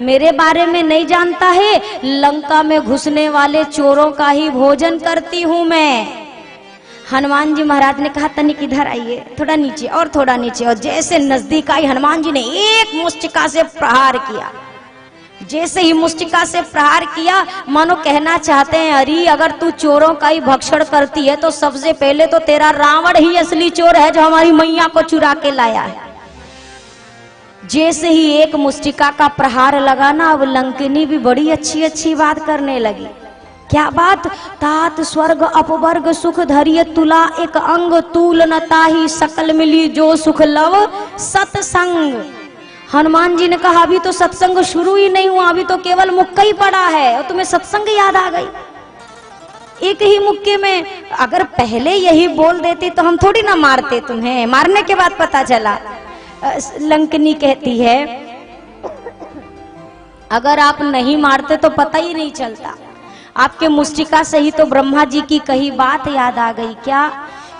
मेरे बारे में नहीं जानता है, लंका में घुसने वाले चोरों का ही भोजन करती हूं मैं। हनुमान जी महाराज ने कहा, तनिक इधर आइए, थोड़ा नीचे और थोड़ा नीचे। और जैसे नजदीक आई हनुमान जी ने एक मुष्टिका से प्रहार किया। जैसे ही मुष्टिका से प्रहार किया, मानो कहना चाहते हैं, अरे अगर तू चोरों का ही भक्षण करती है तो सबसे पहले तो तेरा रावण ही असली चोर है जो हमारी मैया को चुरा के लाया है। जैसे ही एक मुष्टिका का प्रहार लगा ना, अब लंकिनी भी बड़ी अच्छी अच्छी बात करने लगी। क्या बात? तात स्वर्ग अपवर्ग सुख धरिय तुला, एक अंग तूल न ताही सकल मिली जो सुख लव सत्संग। हनुमान जी ने कहा, अभी तो सत्संग शुरू ही नहीं हुआ, अभी तो केवल मुक्का ही पड़ा है और तुम्हें सत्संग याद आ गई। एक ही मुक्के में अगर पहले यही बोल देती तो हम थोड़ी ना मारते तुम्हें, मारने के बाद पता चला। लंकिनी कहती है, अगर आप नहीं मारते तो पता ही नहीं चलता। आपके मुष्टिका से ही तो ब्रह्मा जी की कही बात याद आ गई। क्या?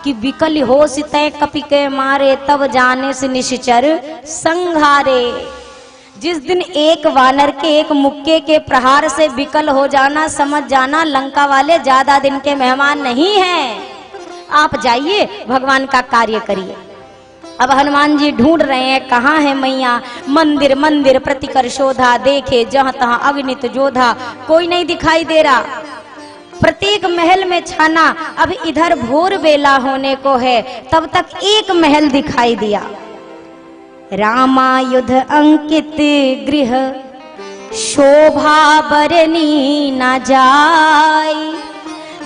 कि विकल हो सितय कपि के मारे, तब जाने से निश्चर संघारे। जिस दिन एक वानर के एक मुक्के के प्रहार से विकल हो जाना, समझ जाना लंका वाले ज्यादा दिन के मेहमान नहीं हैं। आप जाइए, भगवान का कार्य करिए। अब हनुमान जी ढूंढ रहे हैं, कहाँ है मैया। मंदिर मंदिर प्रतिकर शोधा, देखे जहां तहां अगणित जोधा, कोई नहीं दिखाई दे रहा। प्रत्येक महल में छाना, अब इधर भोर बेला होने को है, तब तक एक महल दिखाई दिया। रामायुध अंकित गृह, शोभा बरनी न जाय,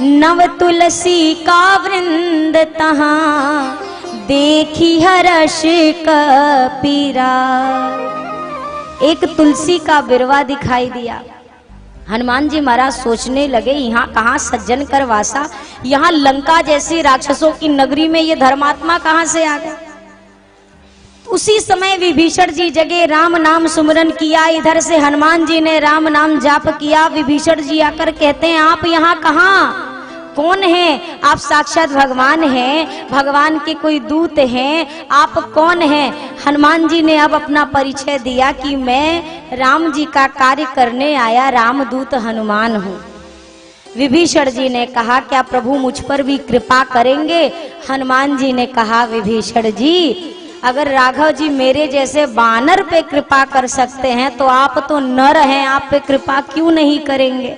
नव तुलसी का वृंद तहां, देखी हर्ष कपीरा। एक तुलसी का बिरवा दिखाई दिया। हनुमान जी महाराज सोचने लगे, यहाँ कहाँ सज्जन कर वासा, यहाँ लंका जैसी राक्षसों की नगरी में ये धर्मात्मा कहाँ से आ गए। उसी समय विभीषण जी जगे, राम नाम सुमरन किया। इधर से हनुमान जी ने राम नाम जाप किया। विभीषण जी आकर कहते हैं, आप यहाँ कहाँ, कौन है? आप साक्षात भगवान हैं, भगवान के कोई दूत हैं, आप कौन हैं? हनुमान जी ने अब अपना परिचय दिया कि मैं राम जी का कार्य करने आया रामदूत हनुमान हूँ। विभीषण जी ने कहा, क्या प्रभु मुझ पर भी कृपा करेंगे? हनुमान जी ने कहा, विभीषण जी अगर राघव जी मेरे जैसे बानर पे कृपा कर सकते हैं तो आप तो नर हैं, आप पे कृपा क्यों नहीं करेंगे?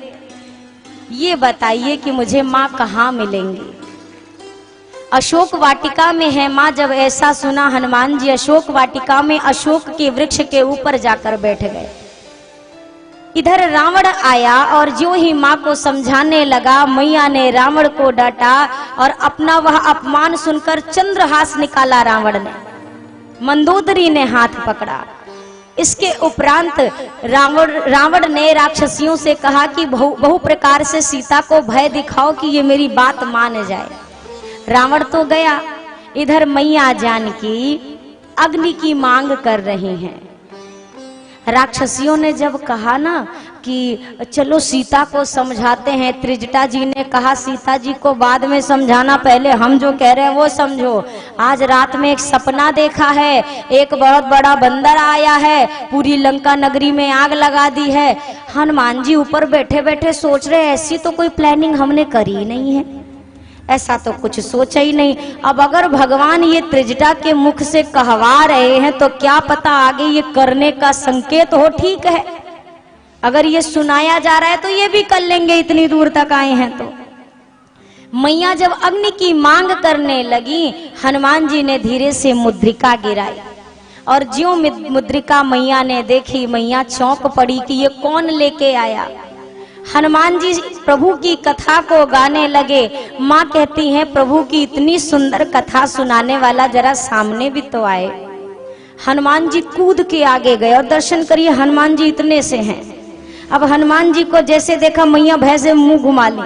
ये बताइए कि मुझे माँ कहाँ मिलेंगी? अशोक वाटिका में है माँ। जब ऐसा सुना हनुमान जी अशोक वाटिका में अशोक के वृक्ष के ऊपर जाकर बैठ गए। इधर रावण आया और जो ही माँ को समझाने लगा, मैया ने रावण को डांटा और अपना वह अपमान सुनकर चंद्रहास निकाला रावण ने। मंदोदरी ने हाथ पकड़ा। इसके उपरांत रावण ने राक्षसियों से कहा कि बहु प्रकार से सीता को भय दिखाओ कि ये मेरी बात मान जाए। रावण तो गया। इधर मैया जानकी अग्नि की मांग कर रही हैं। राक्षसियों ने जब कहा ना कि चलो सीता को समझाते हैं, त्रिजटा जी ने कहा सीता जी को बाद में समझाना, पहले हम जो कह रहे हैं वो समझो। आज रात में एक सपना देखा है, एक बहुत बड़ा बंदर आया है, पूरी लंका नगरी में आग लगा दी है। हनुमान जी ऊपर बैठे बैठे सोच रहे, ऐसी तो कोई प्लानिंग हमने करी ही नहीं है, ऐसा तो कुछ सोचा ही नहीं। अब अगर भगवान ये त्रिजटा के मुख से कहवा रहे हैं तो क्या पता आगे ये करने का संकेत हो। ठीक है, अगर ये सुनाया जा रहा है तो ये भी कर लेंगे, इतनी दूर तक आए हैं तो। मैया जब अग्नि की मांग करने लगी, हनुमान जी ने धीरे से मुद्रिका गिराई और ज्यों मुद्रिका मैया ने देखी, मैया चौंक पड़ी कि ये कौन लेके आया। हनुमान जी प्रभु की कथा को गाने लगे। माँ कहती हैं प्रभु की इतनी सुंदर कथा सुनाने वाला जरा सामने भी तो आए। हनुमान जी कूद के आगे गए और दर्शन करिए, हनुमान जी इतने से हैं। अब हनुमान जी को जैसे देखा, मैया भय से मुंह घुमा ली।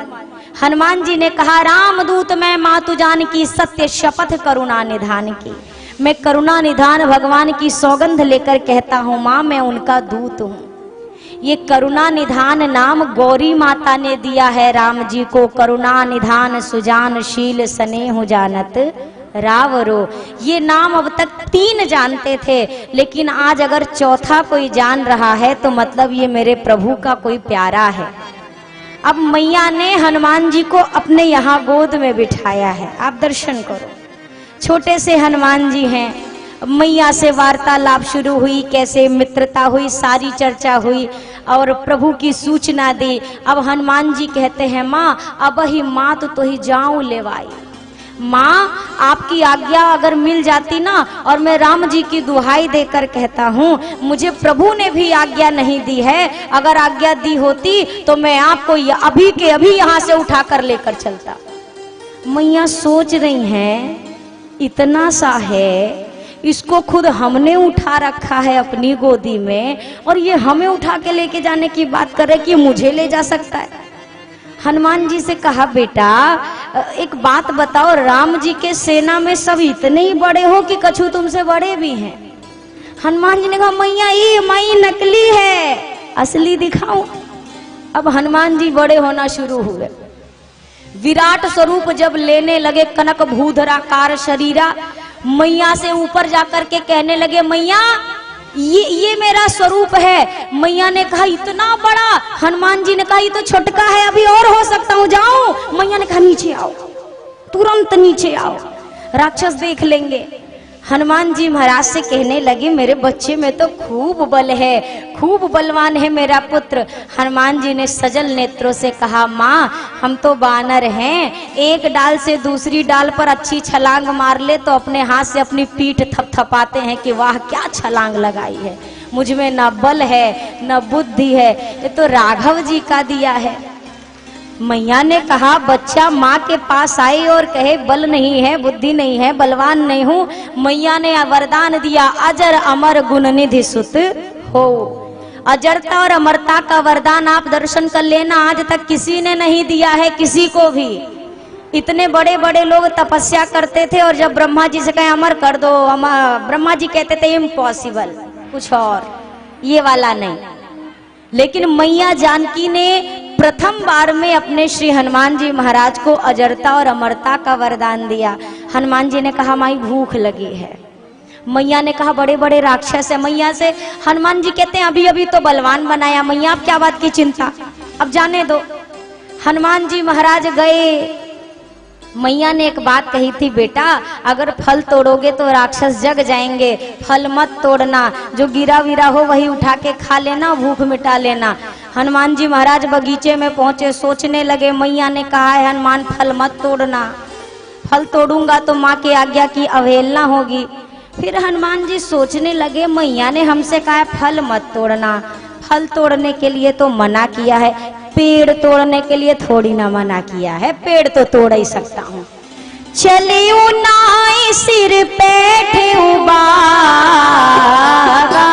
हनुमान जी ने कहा, रामदूत मैं मातु जान की, सत्य शपथ करुणा निधान की। मैं करुणा निधान भगवान की सौगंध लेकर कहता हूँ माँ, मैं उनका दूत हूँ। ये करुणा निधान नाम गौरी माता ने दिया है राम जी को। करुणा निधान सुजान शील स्नेह जानत रावरो, ये नाम अब तक 3 जानते थे, लेकिन आज अगर चौथा कोई जान रहा है तो मतलब ये मेरे प्रभु का कोई प्यारा है। अब मैया ने हनुमान जी को अपने यहाँ गोद में बिठाया है। आप दर्शन करो, छोटे से हनुमान जी हैं। मैया से वार्तालाप शुरू हुई, कैसे मित्रता हुई, सारी चर्चा हुई और प्रभु की सूचना दी। अब हनुमान जी कहते हैं, माँ अब ही मात तो ही जाऊं लेवाई। माँ आपकी आज्ञा अगर मिल जाती ना, और मैं राम जी की दुहाई देकर कहता हूँ, मुझे प्रभु ने भी आज्ञा नहीं दी है, अगर आज्ञा दी होती तो मैं आपको अभी के अभी यहाँ से उठा कर लेकर चलता। मैया सोच रही हैं, इतना सा है, इसको खुद हमने उठा रखा है अपनी गोदी में, और ये हमें उठा के लेके जाने की बात कर रहे कि मुझे ले जा सकता है। हनुमान जी से कहा, बेटा एक बात बताओ, राम जी के सेना में सब इतने ही बड़े हो कि कछु तुमसे बड़े भी हैं? हनुमान जी ने कहा, मैया ये माई नकली है, असली दिखाऊं। अब हनुमान जी बड़े होना शुरू हुए, विराट स्वरूप जब लेने लगे, कनक भूधराकार शरीरा, मैया से ऊपर जाकर के कहने लगे, मैया ये मेरा स्वरूप है। मैया ने कहा, इतना बड़ा? हनुमान जी ने कहा, ये तो छोटका है, अभी और हो सकता हूँ, जाऊं? मैया ने कहा, नीचे आओ, तुरंत नीचे आओ, राक्षस देख लेंगे। हनुमान जी महाराज से कहने लगे, मेरे बच्चे में तो खूब बल है, खूब बलवान है मेरा पुत्र। हनुमान जी ने सजल नेत्रों से कहा, माँ हम तो बानर हैं, एक डाल से दूसरी डाल पर अच्छी छलांग मार ले तो अपने हाथ से अपनी पीठ थपथपाते हैं कि वाह क्या छलांग लगाई है। मुझ में न बल है न बुद्धि है, ये तो राघव जी का दिया है। मैया ने कहा, बच्चा माँ के पास आई और कहे बल नहीं है, बुद्धि नहीं है, बलवान नहीं हूँ। मैया ने वरदान दिया, अजर अमर गुण निधि सुत हो। अजरता और अमरता का वरदान आप दर्शन कर लेना, आज तक किसी ने नहीं दिया है किसी को भी। इतने बड़े बड़े लोग तपस्या करते थे और जब ब्रह्मा जी से कहे अमर कर दो, ब्रह्मा जी कहते थे इम्पॉसिबल, कुछ और, ये वाला नहीं। लेकिन मैया जानकी ने प्रथम बार में अपने श्री हनुमान जी महाराज को अजरता और अमरता का वरदान दिया। हनुमान जी ने कहा, माई भूख लगी है। मैया ने कहा, बड़े बड़े राक्षस है। मैया से हनुमान जी कहते हैं, अभी अभी तो बलवान बनाया, मैया आप क्या बात की चिंता, अब जाने दो। हनुमान जी महाराज गए। मैया ने एक बात कही थी, बेटा अगर फल तोड़ोगे तो राक्षस जग जाएंगे, फल मत तोड़ना, जो गिरा विरा हो वही उठा के खा लेना, भूख मिटा लेना। हनुमान जी महाराज बगीचे में पहुंचे, सोचने लगे, मैया ने कहा है हनुमान फल मत तोड़ना, फल तोड़ूंगा तो माँ की आज्ञा की अवहेलना होगी। फिर हनुमान जी सोचने लगे, मैया ने हमसे कहा है फल मत तोड़ना, फल तोड़ने के लिए तो मना किया है, पेड़ तोड़ने के लिए थोड़ी ना मना किया है, पेड़ तो तोड़ ही सकता हूँ। चलियो नाई सिर बैठे बागा,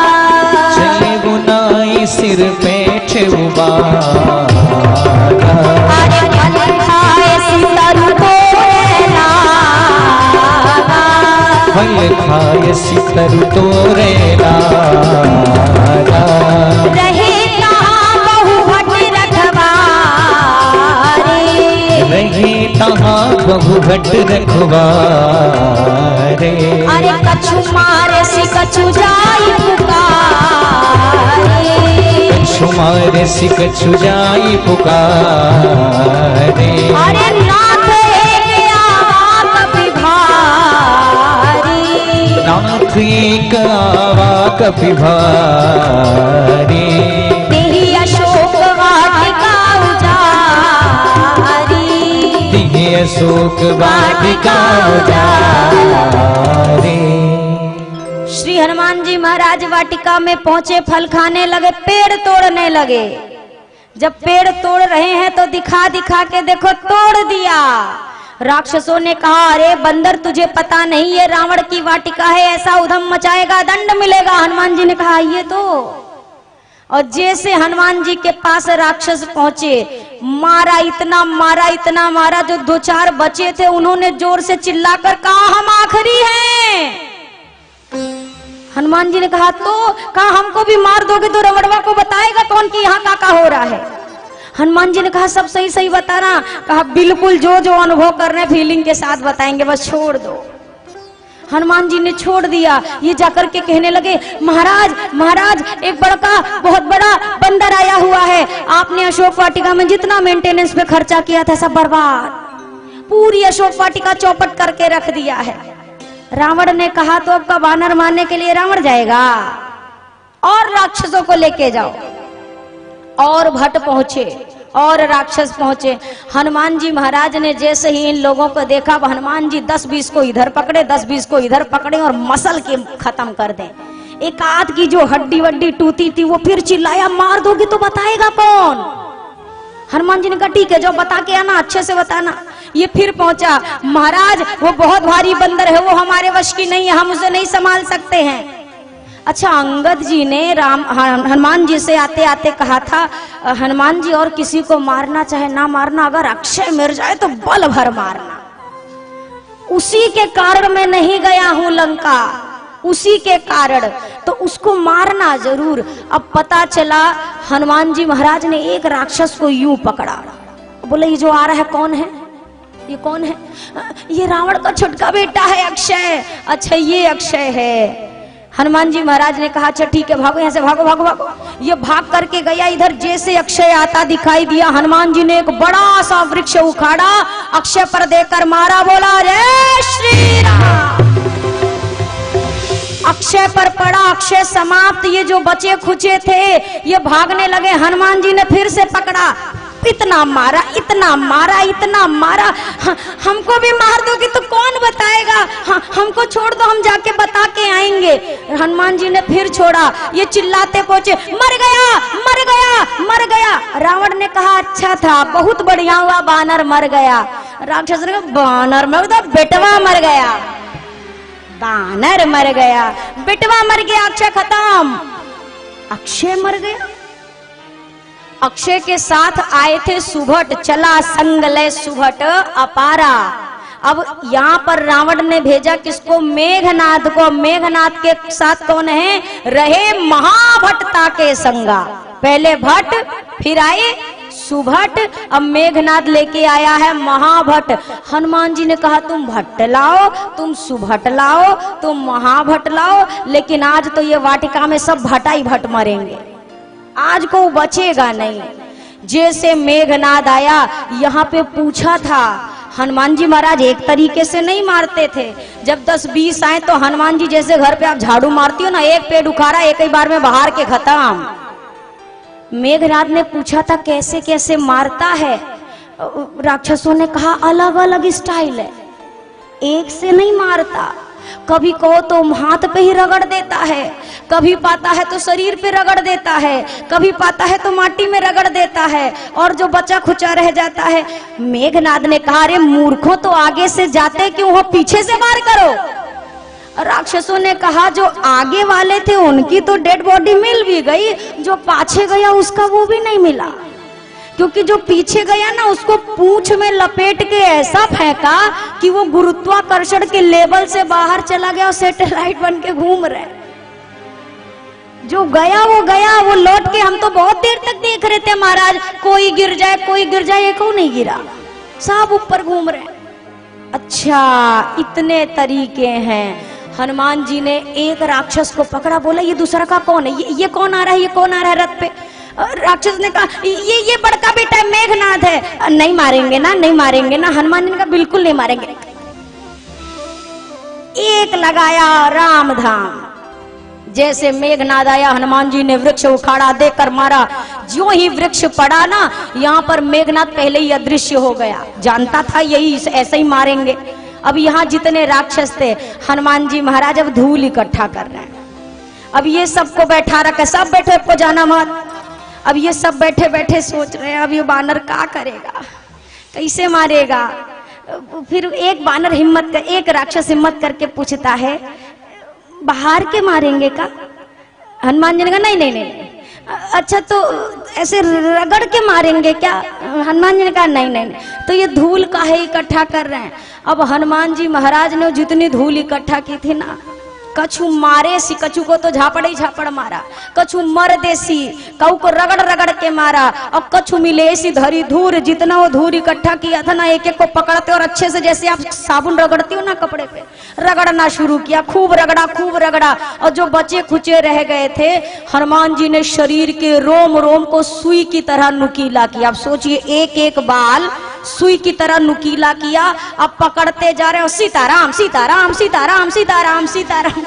चलियो नाई सिर बैठे बागा, अरे फल खाए सितरु तोरे लागा, फल खाए सितरु तोरे लागा, रहे तहाँ बहु भट रखवारे, अरे कछु मारे सी कछु जाई पुकारे, कछु मारे सी कछु जाई पुकारे, अरे नाथ एक आवा कपि भारी, नाथ एक आवा कपि भारी, तेहि यश शोक वाटिका उजारे। श्री हनुमान जी महाराज वाटिका में पहुंचे, फल खाने लगे, पेड़ तोड़ने लगे। जब पेड़ तोड़ रहे हैं तो दिखा दिखा के देखो तोड़ दिया। राक्षसों ने कहा, अरे बंदर तुझे पता नहीं ये रावण की वाटिका है, ऐसा उधम मचाएगा दंड मिलेगा। हनुमान जी ने कहा ये तो, और जैसे हनुमान जी के पास राक्षस पहुंचे, मारा इतना मारा, जो 2-4 बचे थे उन्होंने जोर से चिल्लाकर कहा हम आखिरी हैं। हनुमान जी ने कहा हमको भी मार दोगे तो रमणवा को बताएगा कौन कि यहाँ का हो रहा है। हनुमान जी ने कहा सब सही सही बताना। कहा बिल्कुल जो अनुभव कर रहे हैं फीलिंग के साथ बताएंगे, बस छोड़ दो। हनुमान जी ने छोड़ दिया। ये जाकर के कहने लगे, महाराज एक बहुत बड़ा बंदर आया हुआ है, आपने अशोक वाटिका में जितना मेंटेनेंस पे खर्चा किया था सब बर्बाद, पूरी अशोक वाटिका चौपट करके रख दिया है। रावण ने कहा तो अब का वानर मारने के लिए रावण जाएगा, और राक्षसों को लेके जाओ। और भट्ट पहुंचे और राक्षस पहुंचे। हनुमान जी महाराज ने जैसे ही इन लोगों को देखा, हनुमान जी 10-20 को इधर पकड़े, 10-20 को इधर पकड़े और मसल के खत्म कर दें। एक आध की जो हड्डी वड्डी टूटी थी वो फिर चिल्लाया, मार दोगे तो बताएगा कौन। हनुमान जी ने कहा ठीक है, जो बता के आना, अच्छे से बताना। ये फिर पहुंचा, महाराज वो बहुत भारी बंदर है, वो हमारे वश की नहीं है, हम उसे नहीं संभाल सकते हैं। अच्छा, अंगद जी ने हनुमान जी से आते आते कहा था, हनुमान जी और किसी को मारना चाहे ना मारना, अगर अक्षय मिल जाए तो बल भर मारना। उसी के कारण मैं नहीं गया हूं लंका, उसी के कारण, तो उसको मारना जरूर। अब पता चला हनुमान जी महाराज ने एक राक्षस को यूं पकड़ा, बोले ये जो आ रहा है कौन है, ये कौन है? ये रावण का छोटका बेटा है अक्षय। अच्छा ये अक्षय है। हनुमान जी महाराज ने कहा अच्छा ठीक है, भागो यहाँ से, भागो भागो भागो। ये भाग करके गया इधर, जैसे अक्षय आता दिखाई दिया, हनुमान जी ने एक बड़ा सा वृक्ष उखाड़ा, अक्षय पर देकर मारा, बोला जय श्री राम। अक्षय पर पड़ा, अक्षय समाप्त। ये जो बचे खुचे थे ये भागने लगे। हनुमान जी ने फिर से पकड़ा, इतना मारा, इतना मारा, इतना मारा। हमको भी मार दोगे तो कौन बताएगा, हमको छोड़ दो, हम जाके बता के आएंगे। हनुमान जी ने फिर छोड़ा। ये चिल्लाते पहुंचे, मर गया मर गया मर गया। रावण ने कहा अच्छा था, बहुत बढ़िया हुआ, बानर मर गया। राक्षस ने कहा बानर में तो बेटवा मर गया, बानर मर गया, बेटवा मर गया, अक्षय खत्म। अक्षय मर गया। अक्षय के साथ आए थे सुभट, चला संग ले सुभट अपारा। अब यहाँ पर रावण ने भेजा किसको? मेघनाद को। मेघनाद के साथ कौन है? रहे महाभट्टा के संगा। पहले भट्ट, फिर आए सुभट, अब मेघनाद लेके आया है महाभट्ट। हनुमान जी ने कहा तुम भट्ट लाओ, तुम सुभट लाओ, तुम महाभट्ट लाओ, लेकिन आज तो ये वाटिका में सब भट्टा ही भट्ट मरेंगे, आज को बचेगा नहीं। जैसे मेघनाद आया, यहाँ पे पूछा था, हनुमान जी महाराज एक तरीके से नहीं मारते थे। जब 10-20 आए तो हनुमान जी जैसे घर पे आप झाड़ू मारती हो ना, एक पेड़ उखाड़ा एक ही बार में बाहर के खत्म। मेघनाद ने पूछा था कैसे कैसे मारता है। राक्षसों ने कहा अलग अलग स्टाइल है, एक से नहीं मारता। कभी कहो तो हाथ पे ही रगड़ देता है, कभी पाता है तो शरीर पे रगड़ देता है, कभी पाता है तो माटी में रगड़ देता है, और जो बचा खुचा रह जाता है। मेघनाद ने कहा अरे मूर्खों, तो आगे से जाते क्यों हो, पीछे से मार करो। राक्षसों ने कहा जो आगे वाले थे उनकी तो डेड बॉडी मिल भी गई, जो पाछे गया उसका वो भी नहीं मिला। क्योंकि जो पीछे गया ना उसको पूंछ में लपेट के ऐसा फेंका कि वो गुरुत्वाकर्षण के लेवल से बाहर चला गया और सैटेलाइट बन के घूम रहे। जो गया, वो लौट के, हम तो बहुत देर तक देख रहे थे महाराज, कोई गिर जाए कोई गिर जाए, एक नहीं गिरा, सब ऊपर घूम रहे। अच्छा इतने तरीके हैं। हनुमान जी ने एक राक्षस को पकड़ा, बोला ये दूसरा का कौन है, ये कौन आ रहा है, ये कौन आ रहा है रथ पे। राक्षस ने कहा ये बड़का बेटा है, मेघनाद है। नहीं मारेंगे ना, नहीं मारेंगे ना। हनुमान जी ने कहा बिल्कुल नहीं मारेंगे। एक लगाया राम धाम, जैसे मेघनाद आया, हनुमान जी ने वृक्ष उखाड़ा, देकर मारा। ज्यों ही वृक्ष पड़ा ना, यहाँ पर मेघनाद पहले ही अदृश्य हो गया। जानता था यही ऐसे ही मारेंगे। अब यहाँ जितने राक्षस थे, हनुमान जी महाराज अब धूल इकट्ठा कर रहे हैं। अब ये सबको बैठा रखा, सब बैठे, आपको जाना मत। अब ये सब बैठे बैठे सोच रहे हैं अब ये बानर क्या करेगा, कैसे मारेगा। फिर एक बानर एक राक्षस हिम्मत करके पूछता है, बाहर के मारेंगे का? हनुमान जी ने कहा नहीं नहीं नहीं, अच्छा तो ऐसे रगड़ के मारेंगे क्या? हनुमान जी ने कहा नहीं नहीं नहीं। तो ये धूल काहे इकट्ठा कर रहे हैं? अब हनुमान जी महाराज ने जितनी धूल इकट्ठा की थी ना, कछु मारे सी, कछु को तो झापड़ ही झापड़ मारा, कछु मर देसी, कऊ को रगड़ रगड़ के मारा, और कछु मिले ऐसी धरी धूर। जितना वो धूर इकट्ठा किया था ना, एक एक को पकड़ते और अच्छे से, जैसे आप साबुन रगड़ती हो ना कपड़े पे, रगड़ना शुरू किया। खूब रगड़ा। और जो बचे खुचे रह गए थे, हनुमान जी ने शरीर के रोम रोम को सुई की तरह नुकीला किया। अब सोचिए, एक एक बाल सुई की तरह नुकीला किया। अब पकड़ते जा रहे हो, सीताराम सीताराम सीताराम सीताराम सीताराम।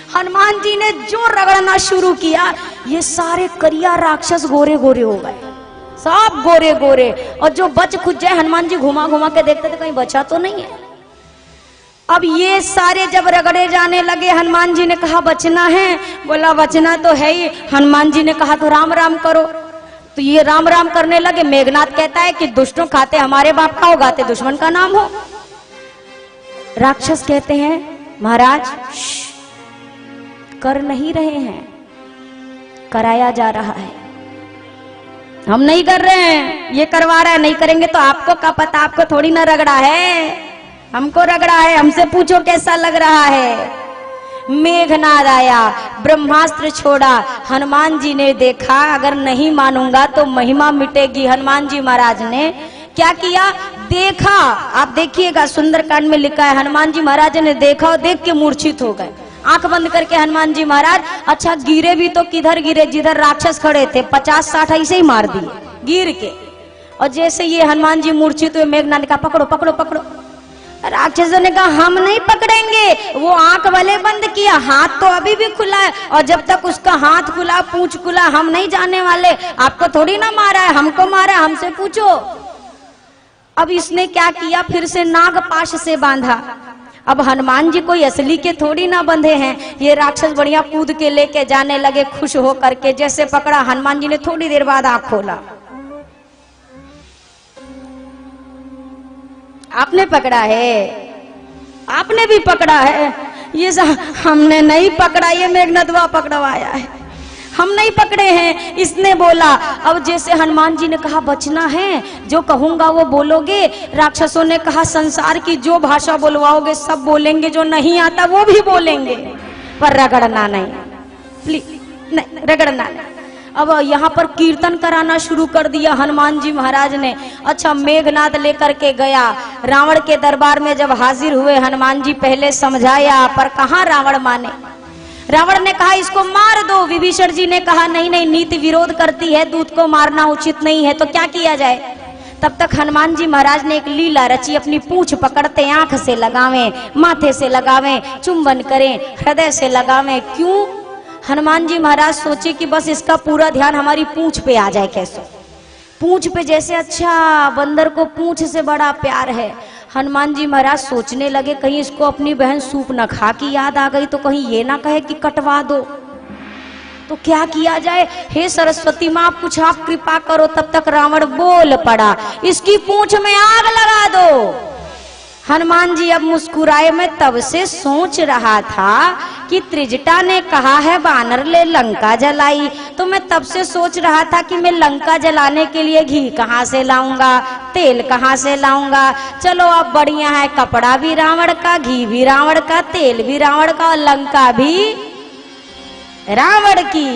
हनुमान जी ने जो रगड़ना शुरू किया, ये सारे करिया राक्षस गोरे गोरे हो गए, सब गोरे गोरे। और जो बच खुच जाए, हनुमान जी घुमा घुमा के देखते थे कहीं बचा तो नहीं है। अब ये सारे जब रगड़े जाने लगे, हनुमान जी ने कहा बचना है, बोला बचना तो है ही। हनुमान जी ने कहा तो राम राम करो। तो ये राम राम करने लगे। मेघनाद कहता है कि दुष्टों खाते हमारे बाप का हो, गाते दुश्मन का नाम हो। राक्षस कहते हैं महाराज कर नहीं रहे हैं, कराया जा रहा है, हम नहीं कर रहे हैं, ये करवा रहा है। नहीं करेंगे तो आपको क्या पता, आपको थोड़ी ना रगड़ा है, हमको रगड़ा है, हमसे पूछो कैसा लग रहा है। मेघनाद आया, ब्रह्मास्त्र छोड़ा। हनुमान जी ने देखा अगर नहीं मानूंगा तो महिमा मिटेगी। हनुमान जी महाराज ने क्या किया, देखा। आप देखिएगा, सुंदरकांड में लिखा है, हनुमान जी महाराज ने देखा और देख के मूर्छित हो गए। आंख बंद करके हनुमान जी महाराज, अच्छा गिरे भी तो किधर गिरे, जिधर राक्षस खड़े थे 50-60 ऐसे ही मार दिए गिर के। और जैसे ये हनुमान जी मूर्छित हुए, मेघनाद ने कहा पकड़ो पकड़ो पकड़ो। राक्षसों ने कहा हम नहीं पकड़ेंगे। वो आंख वाले बंद किया, हाथ तो अभी भी खुला है, और जब तक उसका हाथ खुला, पूंछ खुला, हम नहीं जाने वाले। आपको थोड़ी ना मारा है, हमको मारा है, हमसे पूछो। अब इसने क्या किया, फिर से नागपाश से बांधा। अब हनुमान जी कोई असली के थोड़ी ना बंधे हैं। ये राक्षस बढ़िया कूद के लेके जाने लगे, खुश हो करके। जैसे पकड़ा, हनुमान जी ने थोड़ी देर बाद आंख खोला। आपने पकड़ा है, आपने भी पकड़ा है, ये हमने नहीं पकड़ा, ये मेघनादवा पकड़वाया है, हम नहीं पकड़े हैं, इसने बोला। अब जैसे हनुमान जी ने कहा बचना है, जो कहूंगा वो बोलोगे। राक्षसों ने कहा संसार की जो भाषा बोलवाओगे सब बोलेंगे, जो नहीं आता वो भी बोलेंगे, पर रगड़ना नहीं, प्लीज नहीं, रगड़ना नहीं। अब यहाँ पर कीर्तन कराना शुरू कर दिया हनुमान जी महाराज ने। अच्छा, मेघनाद लेकर के गया रावण के दरबार में। जब हाजिर हुए, हनुमान जी पहले समझाया, पर कहाँ रावण माने। रावण ने कहा इसको मार दो। विभीषण जी ने कहा नहीं नहीं, नीति विरोध करती है, दूत को मारना उचित नहीं है, तो क्या किया जाए। तब तक हनुमान जी महाराज ने एक लीला रची। अपनी पूंछ पकड़ते, आंख से लगावें, माथे से लगावें, चुंबन करें, हृदय से लगावें। क्यों? हनुमान जी महाराज सोचे कि बस इसका पूरा ध्यान हमारी पूंछ पे आ जाए। कैसे? पूंछ पे जैसे, अच्छा बंदर को पूंछ से बड़ा प्यार है। हनुमान जी महाराज सोचने लगे कहीं इसको अपनी बहन सूप न खा की याद आ गई तो कहीं ये ना कहे कि कटवा दो, तो क्या किया जाए। हे सरस्वती माँ, कुछ आप कृपा करो। तब तक रावण बोल पड़ा, इसकी पूंछ में आग लगा दो। हनुमान जी अब मुस्कुराए। मैं तब से सोच रहा था कि त्रिजटा ने कहा है बानर ले लंका जलाई, तो मैं तब से सोच रहा था कि मैं लंका जलाने के लिए घी कहाँ से लाऊंगा, तेल कहाँ से लाऊंगा। चलो अब बढ़िया है, कपड़ा भी रावण का, घी भी रावण का, तेल भी रावण का, और लंका भी रावण की।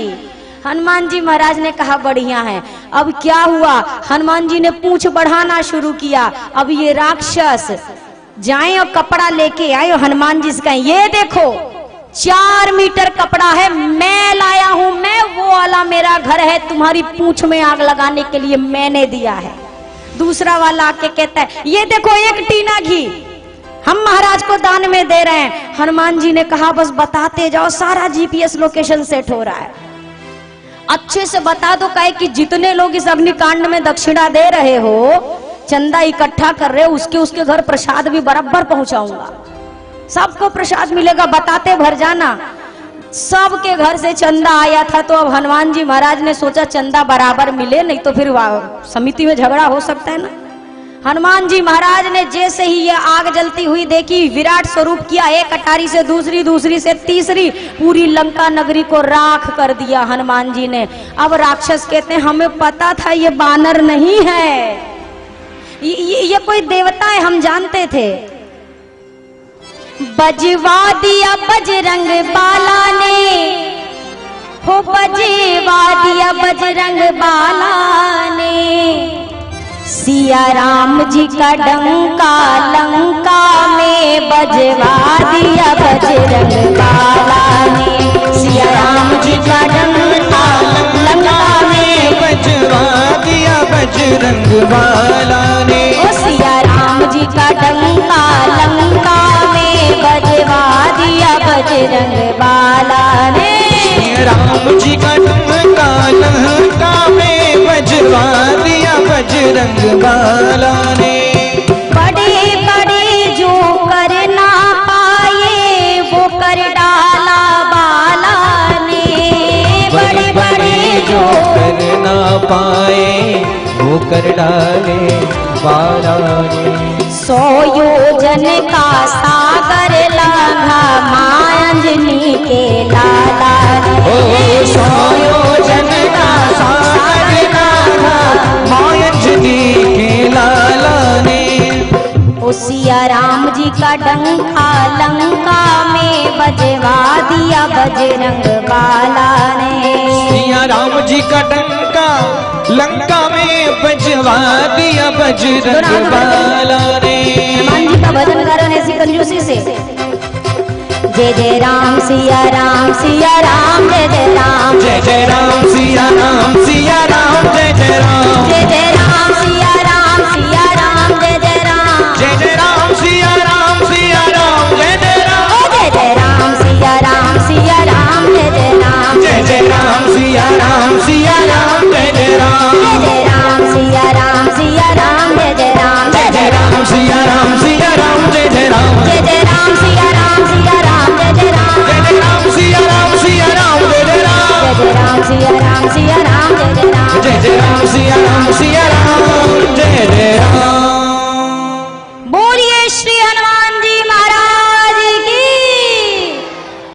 हनुमान जी महाराज ने कहा बढ़िया है। अब क्या हुआ, हनुमान जी ने पूंछ बढ़ाना शुरू किया। अब ये राक्षस जाए और कपड़ा लेके आए, हनुमान जी से कहें ये देखो 4 मीटर कपड़ा है, मैं लाया हूं, मैं वो वाला मेरा घर है, तुम्हारी पूंछ में आग लगाने के लिए मैंने दिया है। दूसरा वाला आके कहता है ये देखो 1 टीना घी, हम महाराज को दान में दे रहे हैं। हनुमान जी ने कहा बस बताते जाओ, सारा जीपीएस लोकेशन सेट हो रहा है, अच्छे से बता दो। कहे कि जितने लोग इस अग्निकांड में दक्षिणा दे रहे हो, चंदा इकट्ठा कर रहे हो, उसके घर प्रसाद भी बराबर पहुंचाऊंगा, सबको प्रसाद मिलेगा, बताते भर जाना। सबके घर से चंदा आया था, तो अब हनुमान जी महाराज ने सोचा चंदा बराबर मिले, नहीं तो फिर समिति में झगड़ा हो सकता है ना। हनुमान जी महाराज ने जैसे ही ये आग जलती हुई देखी, विराट स्वरूप किया, एक अटारी से दूसरी, दूसरी से तीसरी, पूरी लंका नगरी को राख कर दिया हनुमान जी ने। अब राक्षस कहते हैं हमें पता था ये बानर नहीं है, ये कोई देवता है, हम जानते थे। बजवा दिया बजरंग बाला ने, हो बजवा दिया बजरंग बाला ने, सिया राम जी का डंका लंका में बजवा दिया बजरंग बाला ने, सिया राम जी का डंका लंका में बजवा दिया बजरंग बाला ने, ओ सिया राम जी का डंका लंका में बजवा दिया बजरंग बाला ने, राम जी का डंका लंका में बजवा दिया बजरंग बाला ने। बड़े बड़े जो कर ना पाए वो कर डाला बाला ने, बड़े बड़े जो कर ना पाए वो कर डाले बाला ने। 100 योजन का सागर लाघा मांजनी के लाला ने, ओ 100 योजन का सागर लाघा मांजनी के लाला ने। ओ सिया राम जी का डंका लंका में बजवा दिया बजरंग बाला ने, सिया राम जी का डंका लंका में बजवा दिया बजरंग बाला ने। हनुमान जी का भजन करो ऐसी कंजूसी से। जय जय राम सिया राम सिया राम, जय जय राम, जय जय राम सिया राम सिया राम, जय जय राम, जय जय